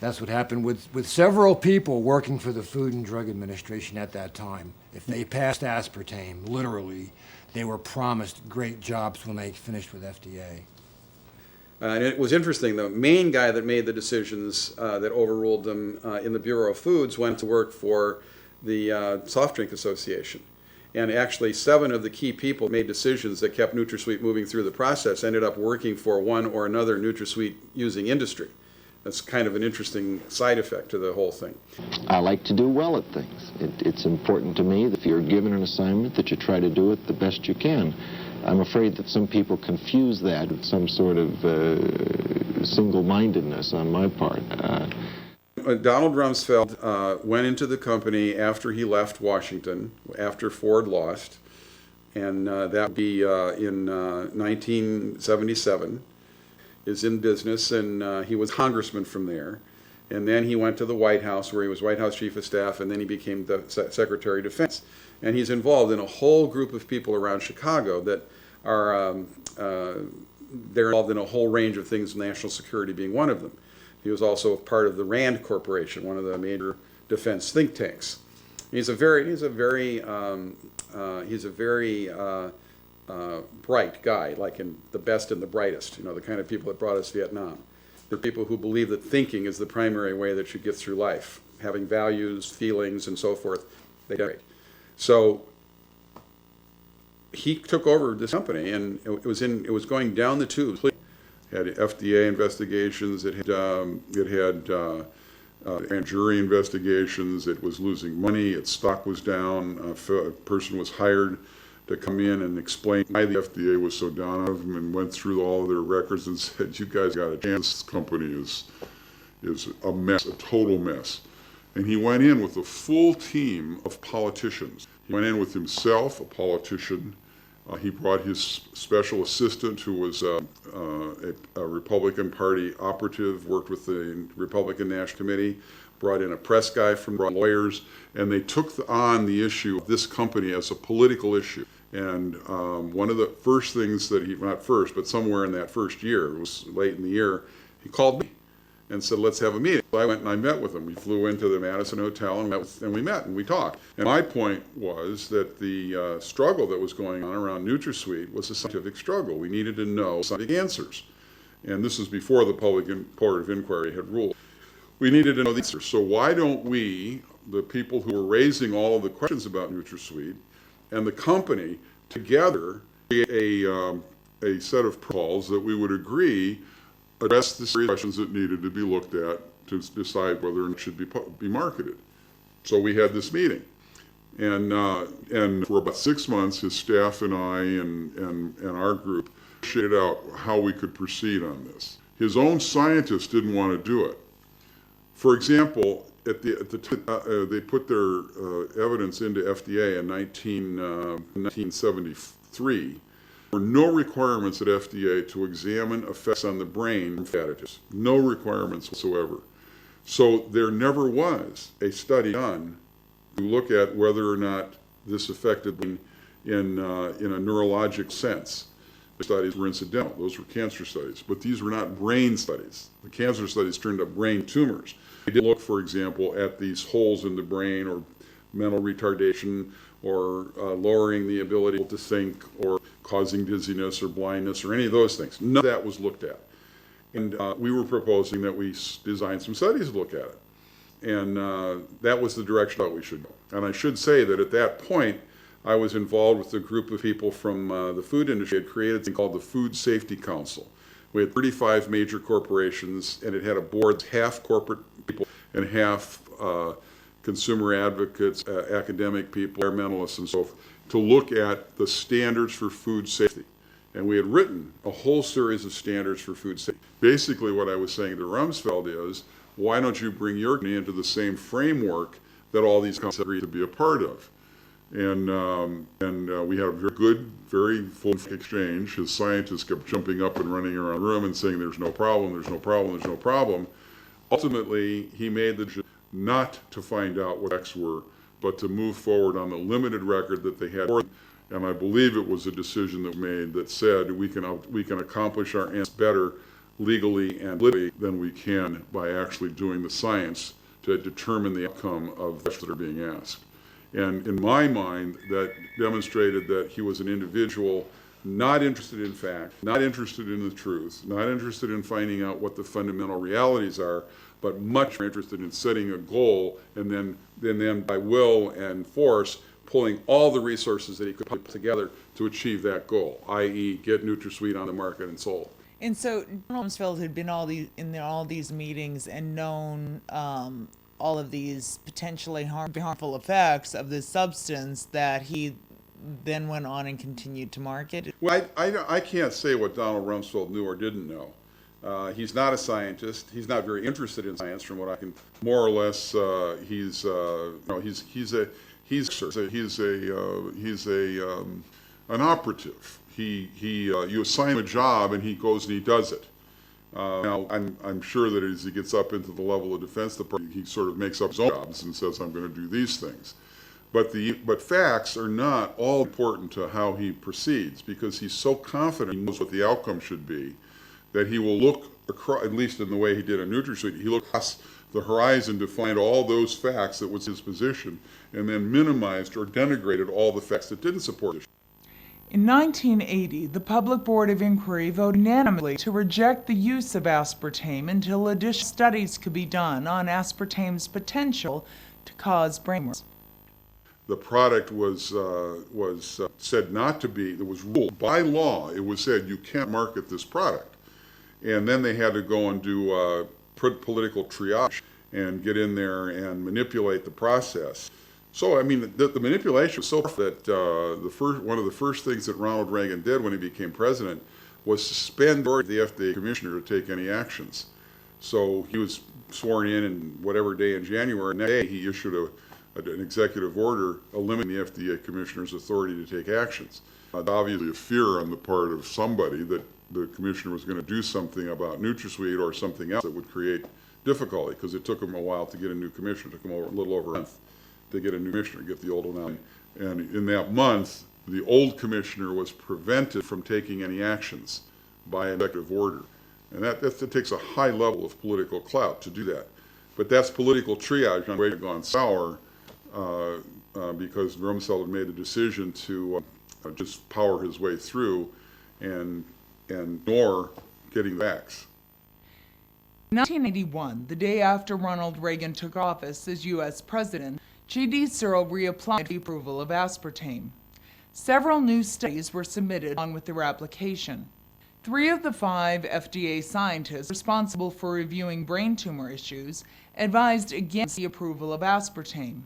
G: That's what happened with several people working for the Food and Drug Administration at that time. If they passed aspartame, literally, they were promised great jobs when they finished with FDA.
R: And it was interesting, the main guy that made the decisions that overruled them in the Bureau of Foods went to work for the Soft Drink Association. And actually 7 of the key people made decisions that kept NutraSweet moving through the process ended up working for one or another NutraSweet using industry. That's kind of an interesting side effect to the whole thing.
T: I like to do well at things. It's important to me that if you're given an assignment that you try to do it the best you can. I'm afraid that some people confuse that with some sort of single-mindedness on my part.
R: Donald Rumsfeld went into the company after he left Washington, after Ford lost, and that would be in 1977. Is in business, and he was congressman from there. And then he went to the White House, where he was White House Chief of Staff, and then he became the Secretary of Defense. And he's involved in a whole group of people around Chicago that are, they're involved in a whole range of things, national security being one of them. He was also part of the RAND Corporation, one of the major defense think tanks. He's a very bright guy, like in the best and the brightest, the kind of people that brought us Vietnam. They're people who believe that thinking is the primary way that you get through life, having values, feelings, and so forth. They generate. So he took over this company, and it was going down the tubes. It had FDA investigations. It had grand jury investigations. It was losing money. Its stock was down. A person was hired to come in and explain why the FDA was so down on them, and went through all of their records and said, "You guys got a chance. This company is a mess, a total mess." And he went in with a full team of politicians. He went in with himself, a politician. He brought his special assistant, who was a Republican Party operative, worked with the Republican National Committee, brought in a press guy from lawyers, and they took on the issue of this company as a political issue. And one of the first things that not first, but somewhere in that first year, it was late in the year, he called me and said, "Let's have a meeting." So I went and I met with him. We flew into the Madison Hotel and we met and we talked. And my point was that the struggle that was going on around NutraSweet was a scientific struggle. We needed to know scientific answers. And this was before the Public Court of Inquiry had ruled. We needed to know the answers. So why don't we, the people who were raising all of the questions about NutraSweet, and the company together, create a set of protocols that we would agree address the serious questions that needed to be looked at
M: to decide whether it should be marketed. So we had this meeting. And for about 6 months, his staff and I and our group shaded out how we could proceed on this. His own scientists didn't want to do it. For example, they put their evidence into FDA in 1973. There were no requirements at FDA to examine effects on the brain of additives. No requirements whatsoever. So there never was a study done to look at whether or not this affected in a neurologic sense. The studies were incidental. Those were cancer studies. But these were not brain studies. The cancer studies turned up brain tumors. They did look, for example, at these holes in the brain or mental retardation or lowering the ability to think or causing dizziness or blindness or any of those things. None of that was looked at. And we were proposing that we design some studies to look at it. And that was the direction that we should go. And I should say that at that point, I was involved with a group of people from the food industry. Had created a thing called the Food Safety Council. We had 35 major corporations, and it had a board, half corporate people and half consumer advocates, academic people, environmentalists, and so forth, to look at the standards for food safety. And we had written a whole series of standards for food safety. Basically, what I was saying to Rumsfeld is, why don't you bring your company into the same framework that all these companies agreed to be a part of? And we had a very good, very full exchange. His scientists kept jumping up and running around the room and saying, there's no problem, there's no problem, there's no problem. Ultimately, he made the decision not to find out what X were, but to move forward on the limited record that they had. And I believe it was a decision that was made that said we can accomplish our ends better legally and politically than we can by actually doing the science to determine the outcome of the questions that are being asked. And in my mind, that demonstrated that he was an individual not interested in fact, not interested in the truth, not interested in finding out what the fundamental realities are, but much more interested in setting a goal and then by will and force pulling all the resources that he could put together to achieve that goal, i.e. get NutraSweet on the market and sold.
B: And so Rumsfeld had been in all these meetings and known all of these potentially harmful effects of this substance that he then went on and continued to market.
M: Well, I can't say what Donald Rumsfeld knew or didn't know. He's not a scientist. He's not very interested in science, from what I can. More or less, he's an operative. You assign him a job and he goes and he does it. Now, I'm sure that as he gets up into the level of Defense Department, he sort of makes up his own jobs and says, I'm going to do these things. But facts are not all important to how he proceeds, because he's so confident he knows what the outcome should be that he will look across, at least in the way he did on NutraSweet, he looked across the horizon to find all those facts that was his position and then minimized or denigrated all the facts that didn't support it.
B: In 1980, the Public Board of Inquiry voted unanimously to reject the use of aspartame until additional studies could be done on aspartame's potential to cause brain tumors.
M: The product was said not to be, it was ruled by law, it was said you can't market this product. And then they had to go and do political triage and get in there and manipulate the process. So, I mean, the manipulation was so that one of the first things that Ronald Reagan did when he became president was suspend the FDA commissioner to take any actions. So he was sworn in whatever day in January, and that day he issued an executive order eliminating the FDA commissioner's authority to take actions. Obviously a fear on the part of somebody that the commissioner was going to do something about NutraSweet or something else that would create difficulty, because it took him a while to get a new commissioner. It took him a little over a month to get a new commissioner, get the old one out. And in that month, the old commissioner was prevented from taking any actions by an executive order. And that takes a high level of political clout to do that. But that's political triage on the way to gone sour, because Rumsfeld had made the decision to just power his way through and ignore getting the facts.
B: In 1981, the day after Ronald Reagan took office as U.S. President, G.D. Searle reapplied for the approval of aspartame. Several new studies were submitted along with their application. 3 of the 5 FDA scientists responsible for reviewing brain tumor issues advised against the approval of aspartame.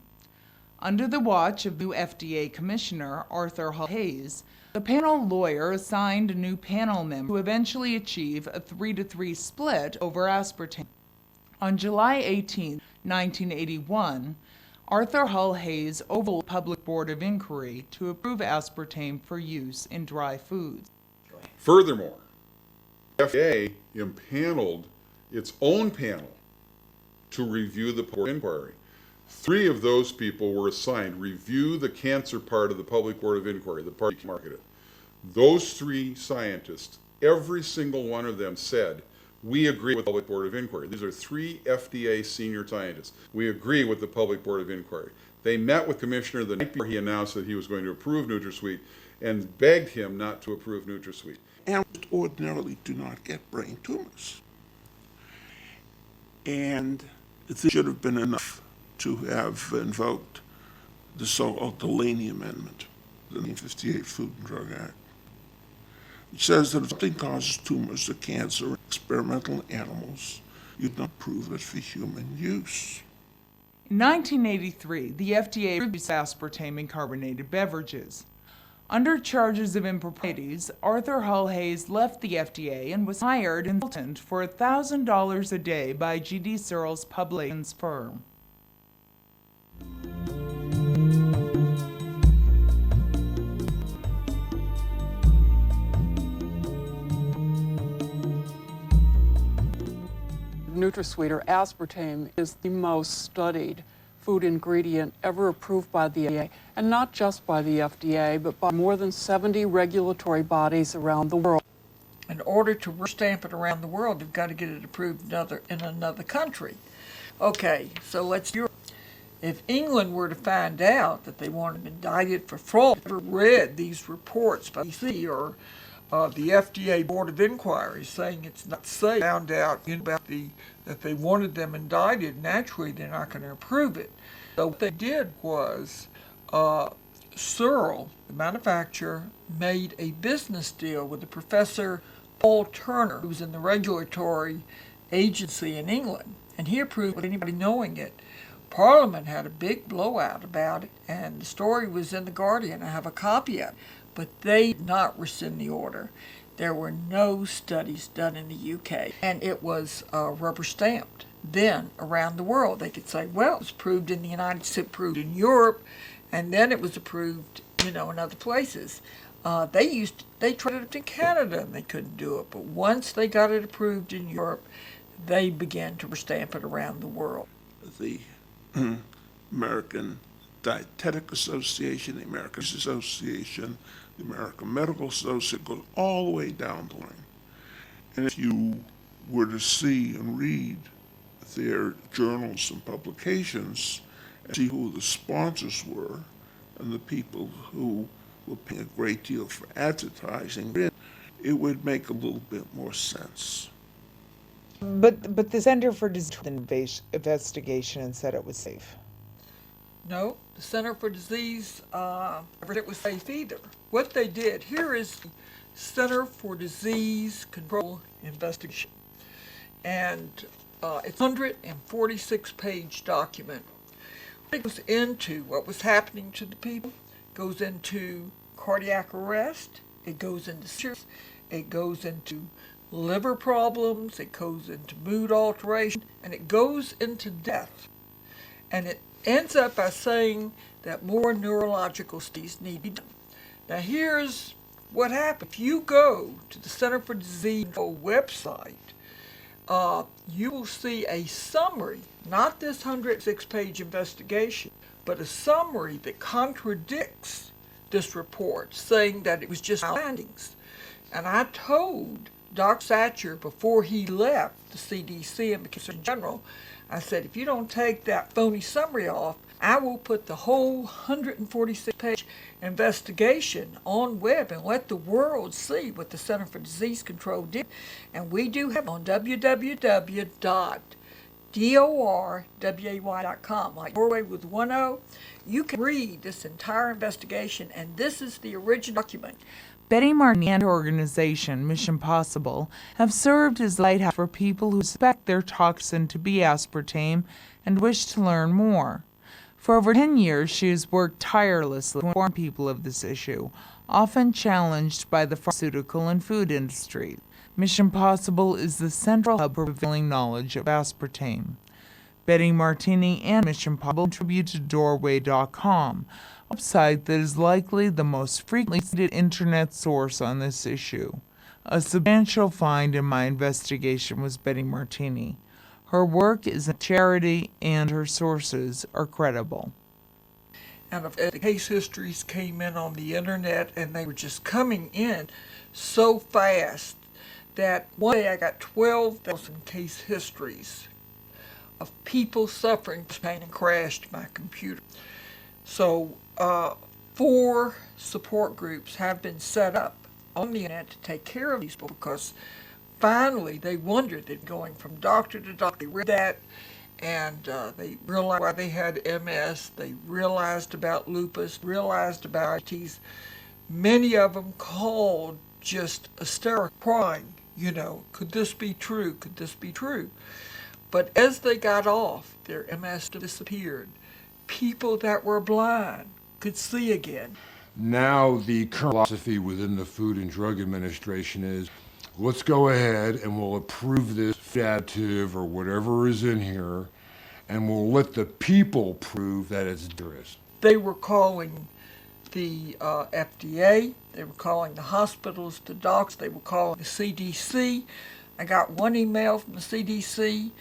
B: Under the watch of new FDA Commissioner Arthur Hull Hayes, the panel lawyer assigned a new panel member to eventually achieve a 3-to-3 split over aspartame. On July 18, 1981, Arthur Hull Hayes overruled the Public Board of Inquiry to approve aspartame for use in dry foods.
R: Furthermore, the FDA impaneled its own panel to review the Board of Inquiry. 3 of those people were assigned review the cancer part of the Public Board of Inquiry, the part marketed. Those 3 scientists, every single one of them said, we agree with the Public Board of Inquiry. These are 3 FDA senior scientists. We agree with the Public Board of Inquiry. They met with Commissioner the night before he announced that he was going to approve NutraSweet and begged him not to approve NutraSweet.
F: Animals ordinarily do not get brain tumors. And this should have been enough to have invoked the so-called Delaney Amendment, the 1958 Food and Drug Act. It says that if something causes tumors or cancer in experimental animals, you don't prove it for human use.
B: In 1983, the FDA approved aspartame in carbonated beverages. Under charges of improprieties, Arthur Hull Hayes left the FDA and was hired as a consultant for $1,000 a day by G.D. Searles Publications firm.
U: NutraSweet or aspartame is the most studied food ingredient ever approved by the FDA, and not just by the FDA, but by more than 70 regulatory bodies around the world.
V: In order to stamp it around the world, you've got to get it approved in another country. Okay, so let's do it. If England were to find out that they wanted to indict it for fraud, ever read these reports by the BBC or the FDA Board of Inquiry saying it's not safe, found out about that they wanted them indicted, naturally they're not going to approve it. So what they did was Searle, the manufacturer, made a business deal with the Professor Paul Turner, who was in the regulatory agency in England, and he approved without anybody knowing it. Parliament had a big blowout about it, and the story was in The Guardian. I have a copy of it. But they did not rescind the order. There were no studies done in the UK, and it was rubber stamped. Then, around the world, they could say, well, it was approved in the United States, approved in Europe, and then it was approved, in other places. They tried it in Canada, and they couldn't do it. But once they got it approved in Europe, they began to stamp it around the world.
F: The American Dietetic Association, the American Association, the American Medical Association, goes all the way down the line. And if you were to see and read their journals and publications, and see who the sponsors were and the people who were paying a great deal for advertising, it would make a little bit more sense.
B: But the Center for Disease investigation and said it was safe.
V: No, the Center for Disease never said it was safe either. What they did, here is the Center for Disease Control Investigation. And it's a 146-page document. It goes into what was happening to the people, goes into cardiac arrest, it goes into seizures, it goes into liver problems, it goes into mood alteration, and it goes into death. And it ends up by saying that more neurological studies need to be done. Now here's what happens. If you go to the Center for Disease Control website, you will see a summary, not this 106-page investigation, but a summary that contradicts this report, saying that it was just findings. And I told Dr. Satcher before he left the CDC and became Surgeon General, I said, if you don't take that phony summary off, I will put the whole 146-page investigation on web and let the world see what the Center for Disease Control did. And we do have on www.dorway.com, like Norway with one O. You can read this entire investigation, and this is the original document
B: Betty Martini and her organization, Mission Possible, have served as a lighthouse for people who suspect their toxin to be aspartame and wish to learn more. For over 10 years, she has worked tirelessly to inform people of this issue, often challenged by the pharmaceutical and food industry. Mission Possible is the central hub for revealing knowledge of aspartame. Betty Martini and Mission Possible contribute to Doorway.com, a website that is likely the most frequently cited internet source on this issue. A substantial find in my investigation was Betty Martini. Her work is a charity and her sources are credible.
V: And the case histories came in on the internet, and they were just coming in so fast that one day I got 12,000 case histories of people suffering from pain and crashed my computer. So 4 support groups have been set up on the internet to take care of these people, because finally they wondered that going from doctor to doctor, they read that, and they realized why they had MS, they realized about lupus, realized about ITs. Many of them called just hysterical, crying, could this be true? Could this be true? But as they got off, their MS disappeared. People that were blind could see again.
G: Now the current philosophy within the Food and Drug Administration is, let's go ahead and we'll approve this additive or whatever is in here, and we'll let the people prove that it's dangerous.
V: They were calling the FDA, they were calling the hospitals, the docs, they were calling the CDC. I got one email from the CDC,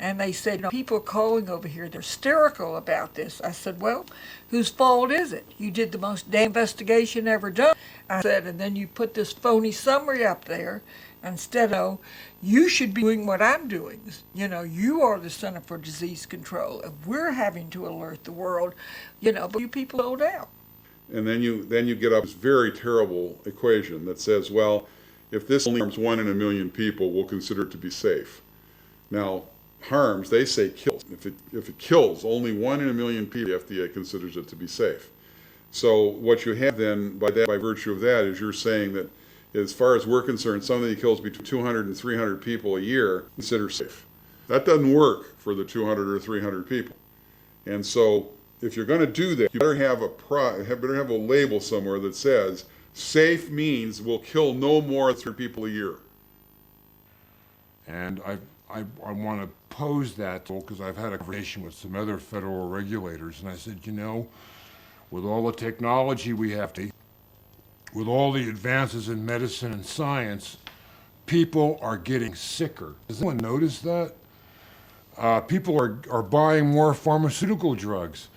V: and they said, people are calling over here, they're hysterical about this. I said, well, whose fault is it? You did the most damn investigation ever done. I said, and then you put this phony summary up there. Instead of, you should be doing what I'm doing. You are the Center for Disease Control, and we're having to alert the world, but you people hold out.
R: And then you get up this very terrible equation that says, well, if this only harms 1 in a million people, we'll consider it to be safe. Now, harms, they say kills. If it kills only 1 in a million people, the FDA considers it to be safe. So what you have then, by virtue of that, is you're saying that as far as we're concerned, something that kills between 200 and 300 people a year, consider safe. That doesn't work for the 200 or 300 people. And so if you're going to do that, you better have a label somewhere that says safe means we'll kill no more than 3 people a year.
G: And I want to pose that, because I've had a conversation with some other federal regulators, and I said, with all the technology we have to, with all the advances in medicine and science, people are getting sicker. Does anyone notice that? People are buying more pharmaceutical drugs.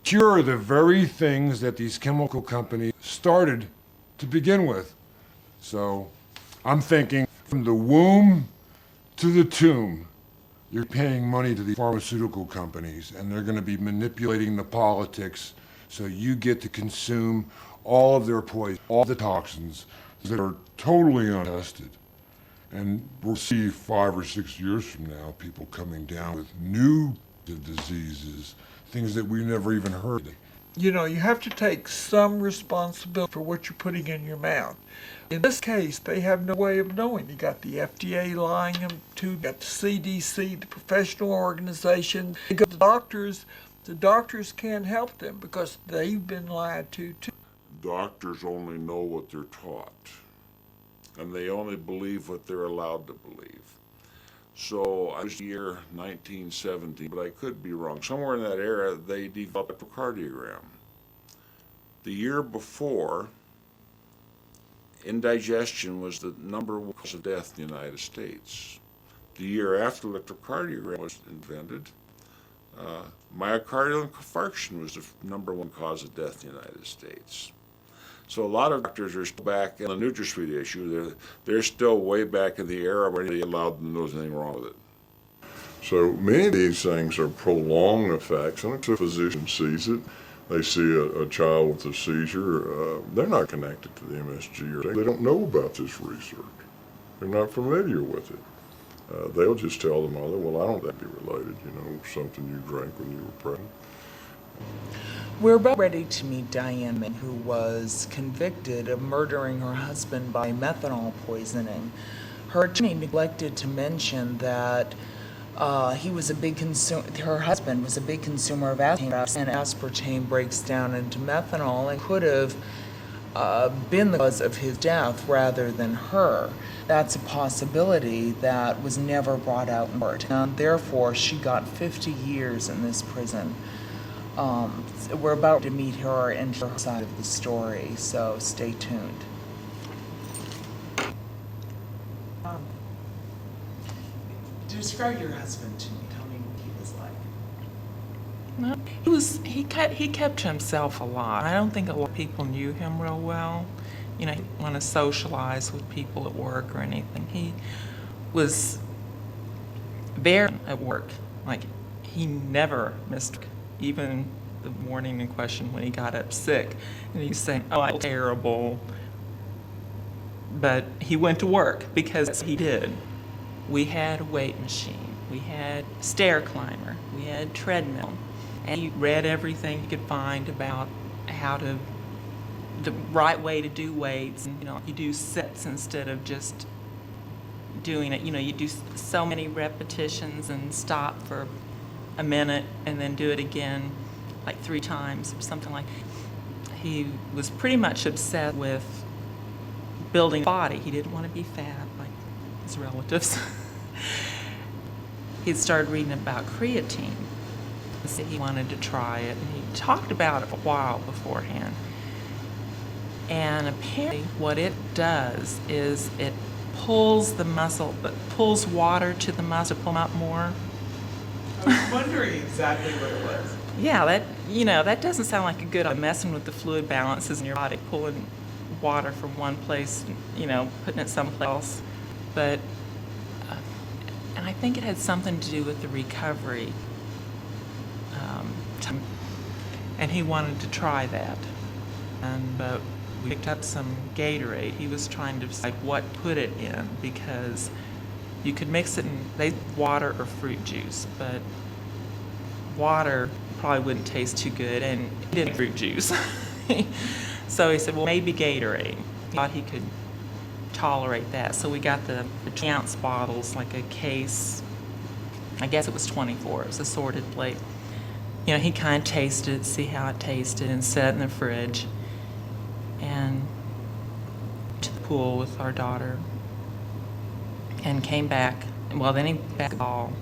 G: Cure the very things that these chemical companies started to begin with. So I'm thinking, from the womb to the tomb, you're paying money to the pharmaceutical companies, and they're going to be manipulating the politics so you get to consume all of their poison, all the toxins that are totally untested. And we'll see 5 or 6 years from now people coming down with new diseases, things that we never even heard of.
V: You have to take some responsibility for what you're putting in your mouth. In this case, they have no way of knowing. You got the FDA lying them to, you got the CDC, the professional organization, you got the doctors. The doctors can't help them because they've been lied to too.
E: Doctors only know what they're taught, and they only believe what they're allowed to believe. So I was the year 1970, but I could be wrong. Somewhere in that era, they developed electrocardiogram. The year before, indigestion was the #1 cause of death in the United States. The year after electrocardiogram was invented, myocardial infarction was the #1 cause of death in the United States. So a lot of doctors are still back in the NutraSweet issue. They're still way back in the era where they allowed them to know there's anything wrong with it.
D: So many of these things are prolonged effects, and if a physician sees it, they see a child with a seizure, they're not connected to the MSG, or they don't know about this research. They're not familiar with it. They'll just tell the mother, well, I don't think that'd be related, something you drank when you were pregnant.
B: We're about ready to meet Diane, who was convicted of murdering her husband by methanol poisoning. Her attorney neglected to mention that he was a big her husband was a big consumer of aspartame, and aspartame breaks down into methanol and could have been the cause of his death rather than her. That's a possibility that was never brought out in court, and therefore she got 50 years in this prison. We're about to meet her and her side of the story, so stay tuned. Describe your husband to me. Tell me what he was like.
A: He kept to himself a lot. I don't think a lot of people knew him real well. You know, he didn't want to socialize with people at work or anything. He was very at work. Like, he never missed work. Even the morning in question when he got up sick, and he's saying, "Oh, I feel terrible," but he went to work because he did. We had a weight machine, we had stair climber, we had treadmill, and he read everything he could find about how to, the right way to do weights. And, you know, you do sets instead of just doing it. You know, you do so many repetitions and stop for a minute and then do it again like 3 times or something like that. He was pretty much obsessed with building a body. He didn't want to be fat like his relatives. He started reading about creatine. He wanted to try it, and he talked about it a while beforehand. And apparently what it does is it pulls the muscle, but pulls water to the muscle to pull them up more.
B: I was wondering exactly what it was.
A: Yeah, that doesn't sound like a good idea, messing with the fluid balances in your body, pulling water from one place, putting it someplace else. But, and I think it had something to do with the recovery. And he wanted to try that. But we picked up some Gatorade. He was trying to decide what put it in, because you could mix it in water or fruit juice, but water probably wouldn't taste too good, and he didn't fruit juice. So he said, well, maybe Gatorade. He thought he could tolerate that. So we got the 20-ounce bottles, like a case. I guess it was 24. It was a sorted plate. He kind of tasted it, see how it tasted, and set it in the fridge. And to the pool with our daughter, and came back. Well, then he back all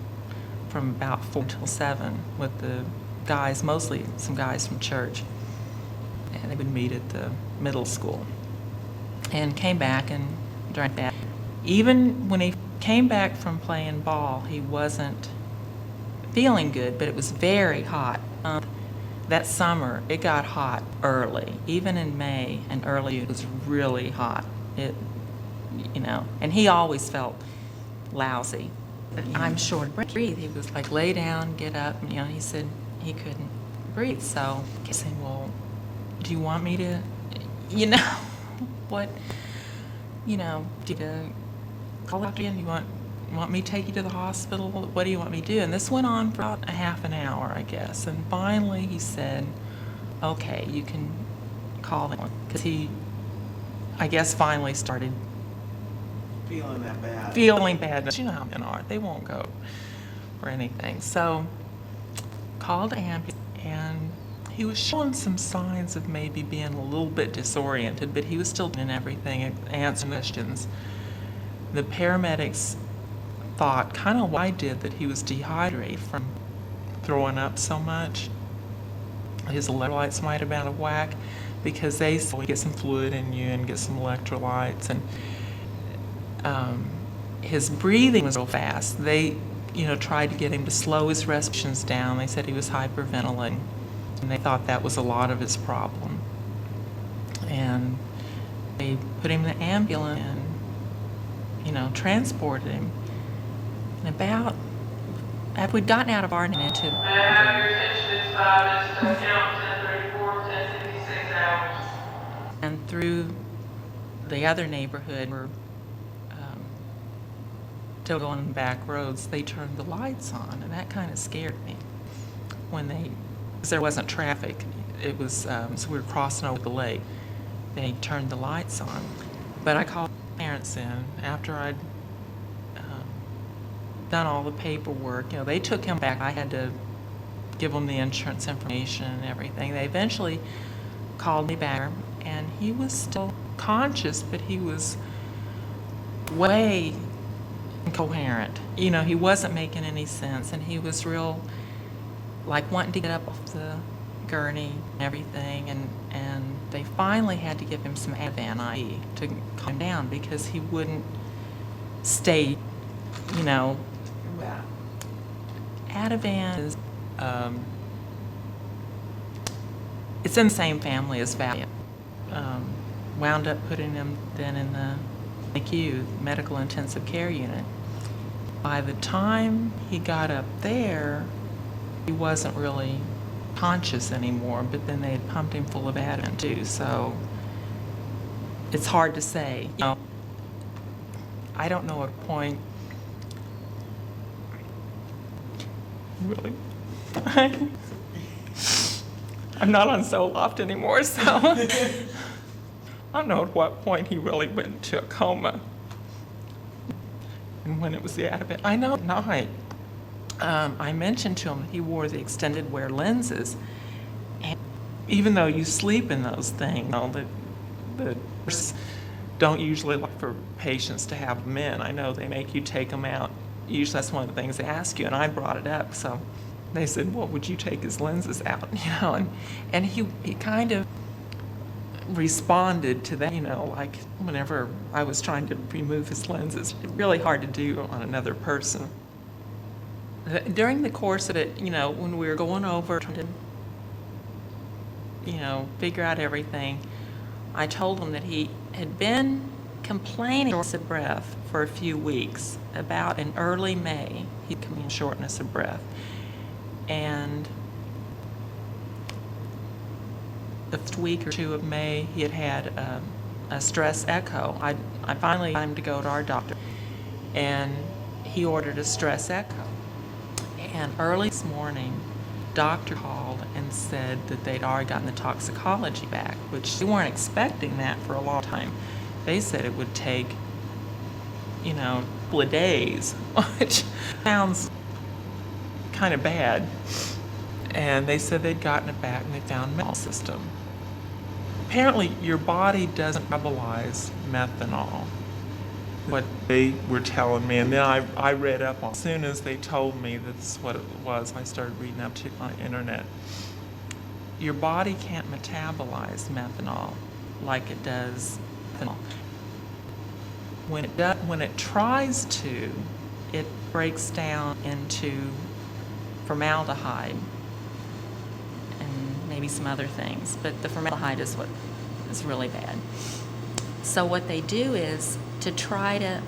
A: from about 4 till 7 with the guys, mostly some guys from church, and they would meet at the middle school. And came back and drank that. Even when he came back from playing ball, he wasn't feeling good, but it was very hot. That summer, it got hot early. Even in May and early, it was really hot. And he always felt lousy. I'm short of breath. He was like, lay down, get up. He said he couldn't breathe. So I kept saying, well, do you want me to, what, do you call up again? You want me to take you to the hospital? What do you want me to do? And this went on for about a half an hour, I guess. And finally he said, okay, you can call him. Because he, I guess, finally started
B: feeling that bad.
A: Feeling bad. You know how men are. They won't go or anything. So called ambulance, and he was showing some signs of maybe being a little bit disoriented, but he was still doing everything, answering questions. The paramedics thought, kind of what I did, that he was dehydrated from throwing up so much. His electrolytes might have been out of whack, because they said, get some fluid in you and get some electrolytes. And his breathing was real fast. They, tried to get him to slow his respirations down. They said he was hyperventilating, and they thought that was a lot of his problem. And they put him in the ambulance and, transported him. And about, after we'd gotten out of our into and through the other neighborhood, we're still going back roads, they turned the lights on, and that kind of scared me when because there wasn't traffic. it was, so we were crossing over the lake. They turned the lights on. But I called my parents in after I'd done all the paperwork. You know, they took him back. I had to give them the insurance information and everything. They eventually called me back, and he was still conscious, but he was way incoherent. You know, he wasn't making any sense, and he was real, like, wanting to get up off the gurney and everything, and they finally had to give him some Ativan IV to calm him down because he wouldn't stay, you know. Ativan is, it's in the same family as Valium. Wound up putting him then in the NICU, Medical Intensive Care Unit. By the time he got up there, he wasn't really conscious anymore, but then they had pumped him full of Ativan too, so it's hard to say. You know, I don't know at what point really. I'm not on Zoloft anymore, so I don't know at what point he really went into a coma. And when it was the Ativan, I know at night, I mentioned to him that he wore the extended wear lenses, and even though you sleep in those things, you know, the nurses don't usually like for patients to have them in. I know they make you take them out. Usually that's one of the things they ask you, and I brought it up. So they said, well, would you take his lenses out? You know, and he kind of responded to that, you know, like whenever I was trying to remove his lenses. Really hard to do on another person. During the course of it, you know, when we were going over, trying to, you know, figure out everything, I told him that he had been complaining of shortness of breath for a few weeks. About in early May, he'd come in shortness of breath. And the first week or two of May, he had had a stress echo. I finally got him to go to our doctor, and he ordered a stress echo. And early this morning, doctor called and said that they'd already gotten the toxicology back, which they weren't expecting that for a long time. They said it would take, you know, a couple of days, which sounds kind of bad. And they said they'd gotten it back and they found methanol system. Apparently, your body doesn't metabolize methanol, what they were telling me. And then I read up on, as soon as they told me that's what it was, I started reading up on the internet. Your body can't metabolize methanol like it does methanol. When it tries to, it breaks down into formaldehyde and maybe some other things, but the formaldehyde is what is really bad. So what they do is to try to,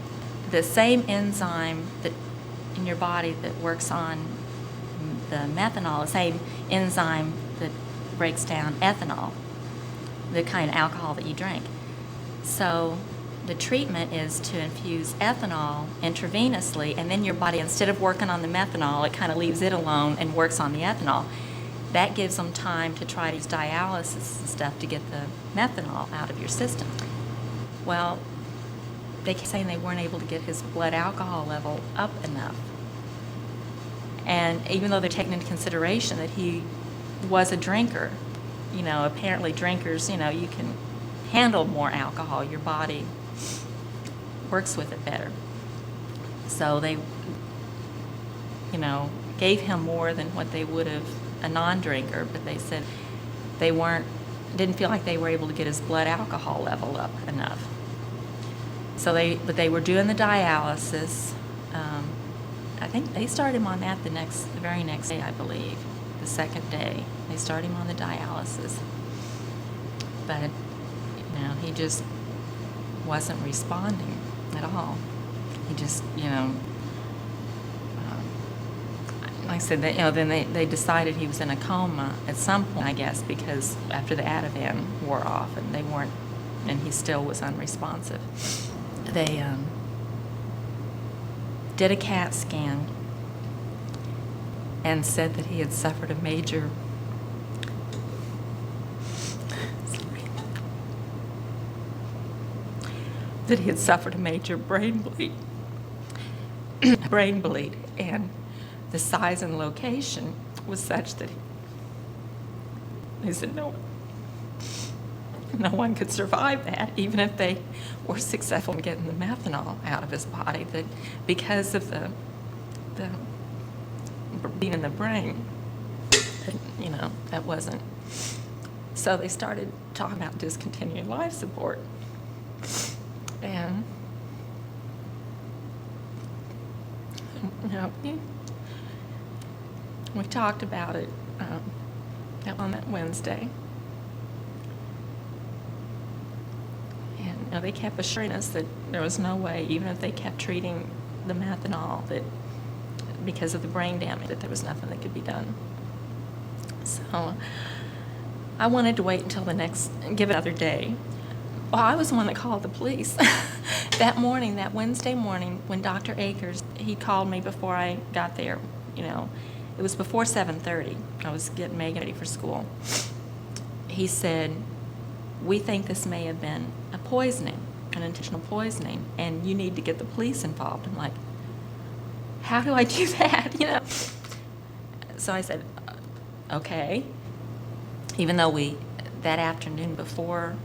A: the same enzyme that in your body that works on the methanol, the same enzyme that breaks down ethanol, the kind of alcohol that you drink. So the treatment is to infuse ethanol intravenously, and then your body, instead of working on the methanol, it kind of leaves it alone and works on the ethanol. That gives them time to try to use dialysis and stuff to get the methanol out of your system. Well, they kept saying they weren't able to get his blood alcohol level up enough. And even though they're taking into consideration that he was a drinker, you know, apparently drinkers, you know, you can handle more alcohol, your body works with it better. So they, you know, gave him more than what they would have a non-drinker, but they said they didn't feel like they were able to get his blood alcohol level up enough. So they were doing the dialysis. I think they started him on that the very next day, I believe, the second day. They started him on the dialysis. But, you know, he just wasn't responding at all. He just, you know, like I said, then they decided he was in a coma at some point, I guess, because after the Ativan wore off and and he still was unresponsive. They did a CAT scan and said that he had suffered a major
C: that he had suffered a major brain bleed. And the size and location was such that he said no one could survive that, even if they were successful in getting the methanol out of his body, that because of the being in the brain, that wasn't. So they started talking about discontinuing life support. And we talked about it on that Wednesday. And they kept assuring us that there was no way, even if they kept treating the methanol, that because of the brain damage, that there was nothing that could be done. So I wanted to wait until give it another day. Well, I was the one that called the police. That morning, that Wednesday morning, when Dr. Akers, he called me before I got there, it was before 7:30. I was getting Megan ready for school. He said, "We think this may have been a poisoning, an intentional poisoning, and you need to get the police involved." I'm like, how do I do that, So I said, okay. Even though that afternoon before,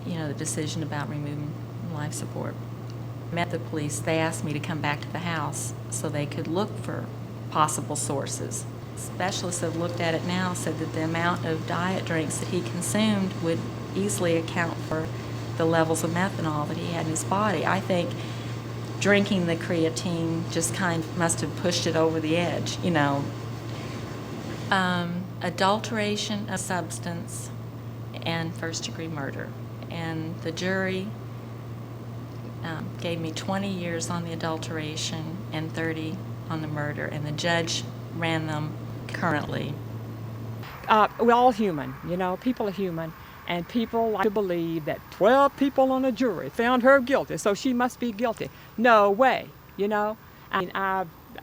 C: the decision about removing life support, met the police, they asked me to come back to the house so they could look for possible sources. Specialists have looked at it now, said that the amount of diet drinks that he consumed would easily account for the levels of methanol that he had in his body. I think drinking the creatine just must have pushed it over the edge, Adulteration of substance and first-degree murder. And the jury gave me 20 years on the adulteration and 30 on the murder, and the judge ran them currently.
L: We're all human, people are human, and people like to believe that 12 people on a jury found her guilty, so she must be guilty. No way,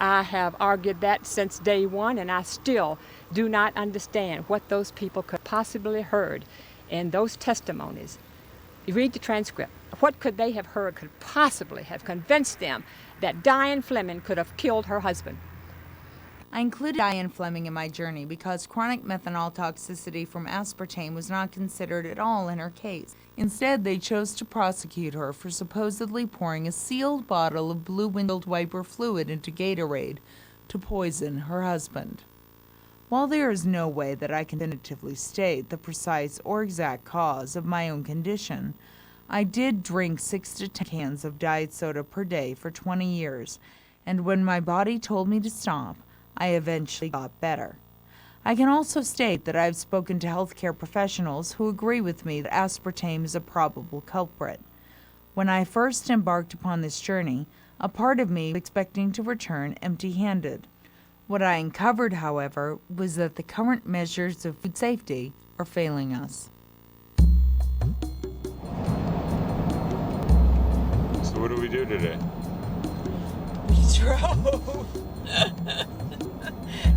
L: I have argued that since day one, and I still do not understand what those people could possibly have heard in those testimonies. You read the transcript. What could they have heard could possibly have convinced them that Diane Fleming could have killed her husband?
B: I included Diane Fleming in my journey because chronic methanol toxicity from aspartame was not considered at all in her case. Instead, they chose to prosecute her for supposedly pouring a sealed bottle of blue windshield wiper fluid into Gatorade to poison her husband. While there is no way that I can definitively state the precise or exact cause of my own condition, I did drink 6 to 10 cans of diet soda per day for 20 years, and when my body told me to stop, I eventually got better. I can also state that I've spoken to healthcare professionals who agree with me that aspartame is a probable culprit. When I first embarked upon this journey, a part of me was expecting to return empty-handed. What I uncovered, however, was that the current measures of food safety are failing us.
W: So what do we do today?
V: We drove.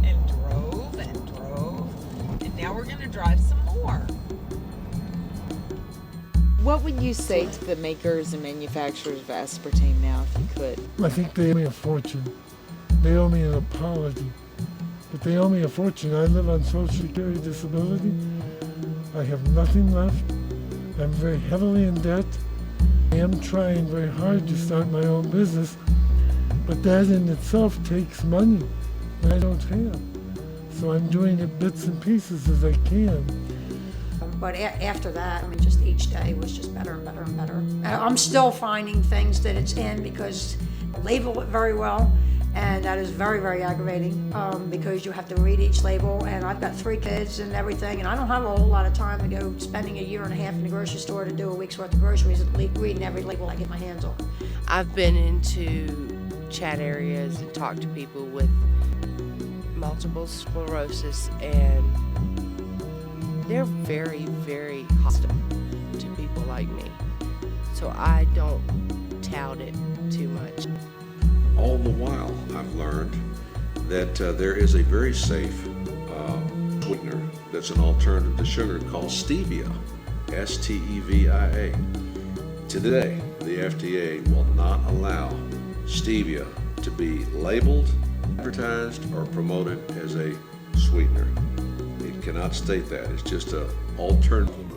V: and drove and drove. And now we're going to drive some more.
B: What would you say to the makers and manufacturers of aspartame now, if you could?
I: I think they owe me a fortune. They owe me an apology. But they owe me a fortune. I live on Social Security disability. I have nothing left. I'm very heavily in debt. I am trying very hard to start my own business, but that in itself takes money that I don't have. So I'm doing it bits and pieces as I can.
J: But after that, just each day was just better and better and better. I'm still finding things that it's in because I label it very well, and that is very, very aggravating because you have to read each label, and I've got 3 kids and everything, and I don't have a whole lot of time to go spending a year and a half in the grocery store to do a week's worth of groceries, reading every label I get my hands on.
K: I've been into chat areas and talked to people with multiple sclerosis, and they're very, very hostile to people like me. So I don't tout it too much.
M: All the while, I've learned that there is a very safe sweetener that's an alternative to sugar called stevia.
N: stevia. Today, the FDA will not allow stevia to be labeled, advertised, or promoted as a sweetener. It cannot state that. It's just an alternative.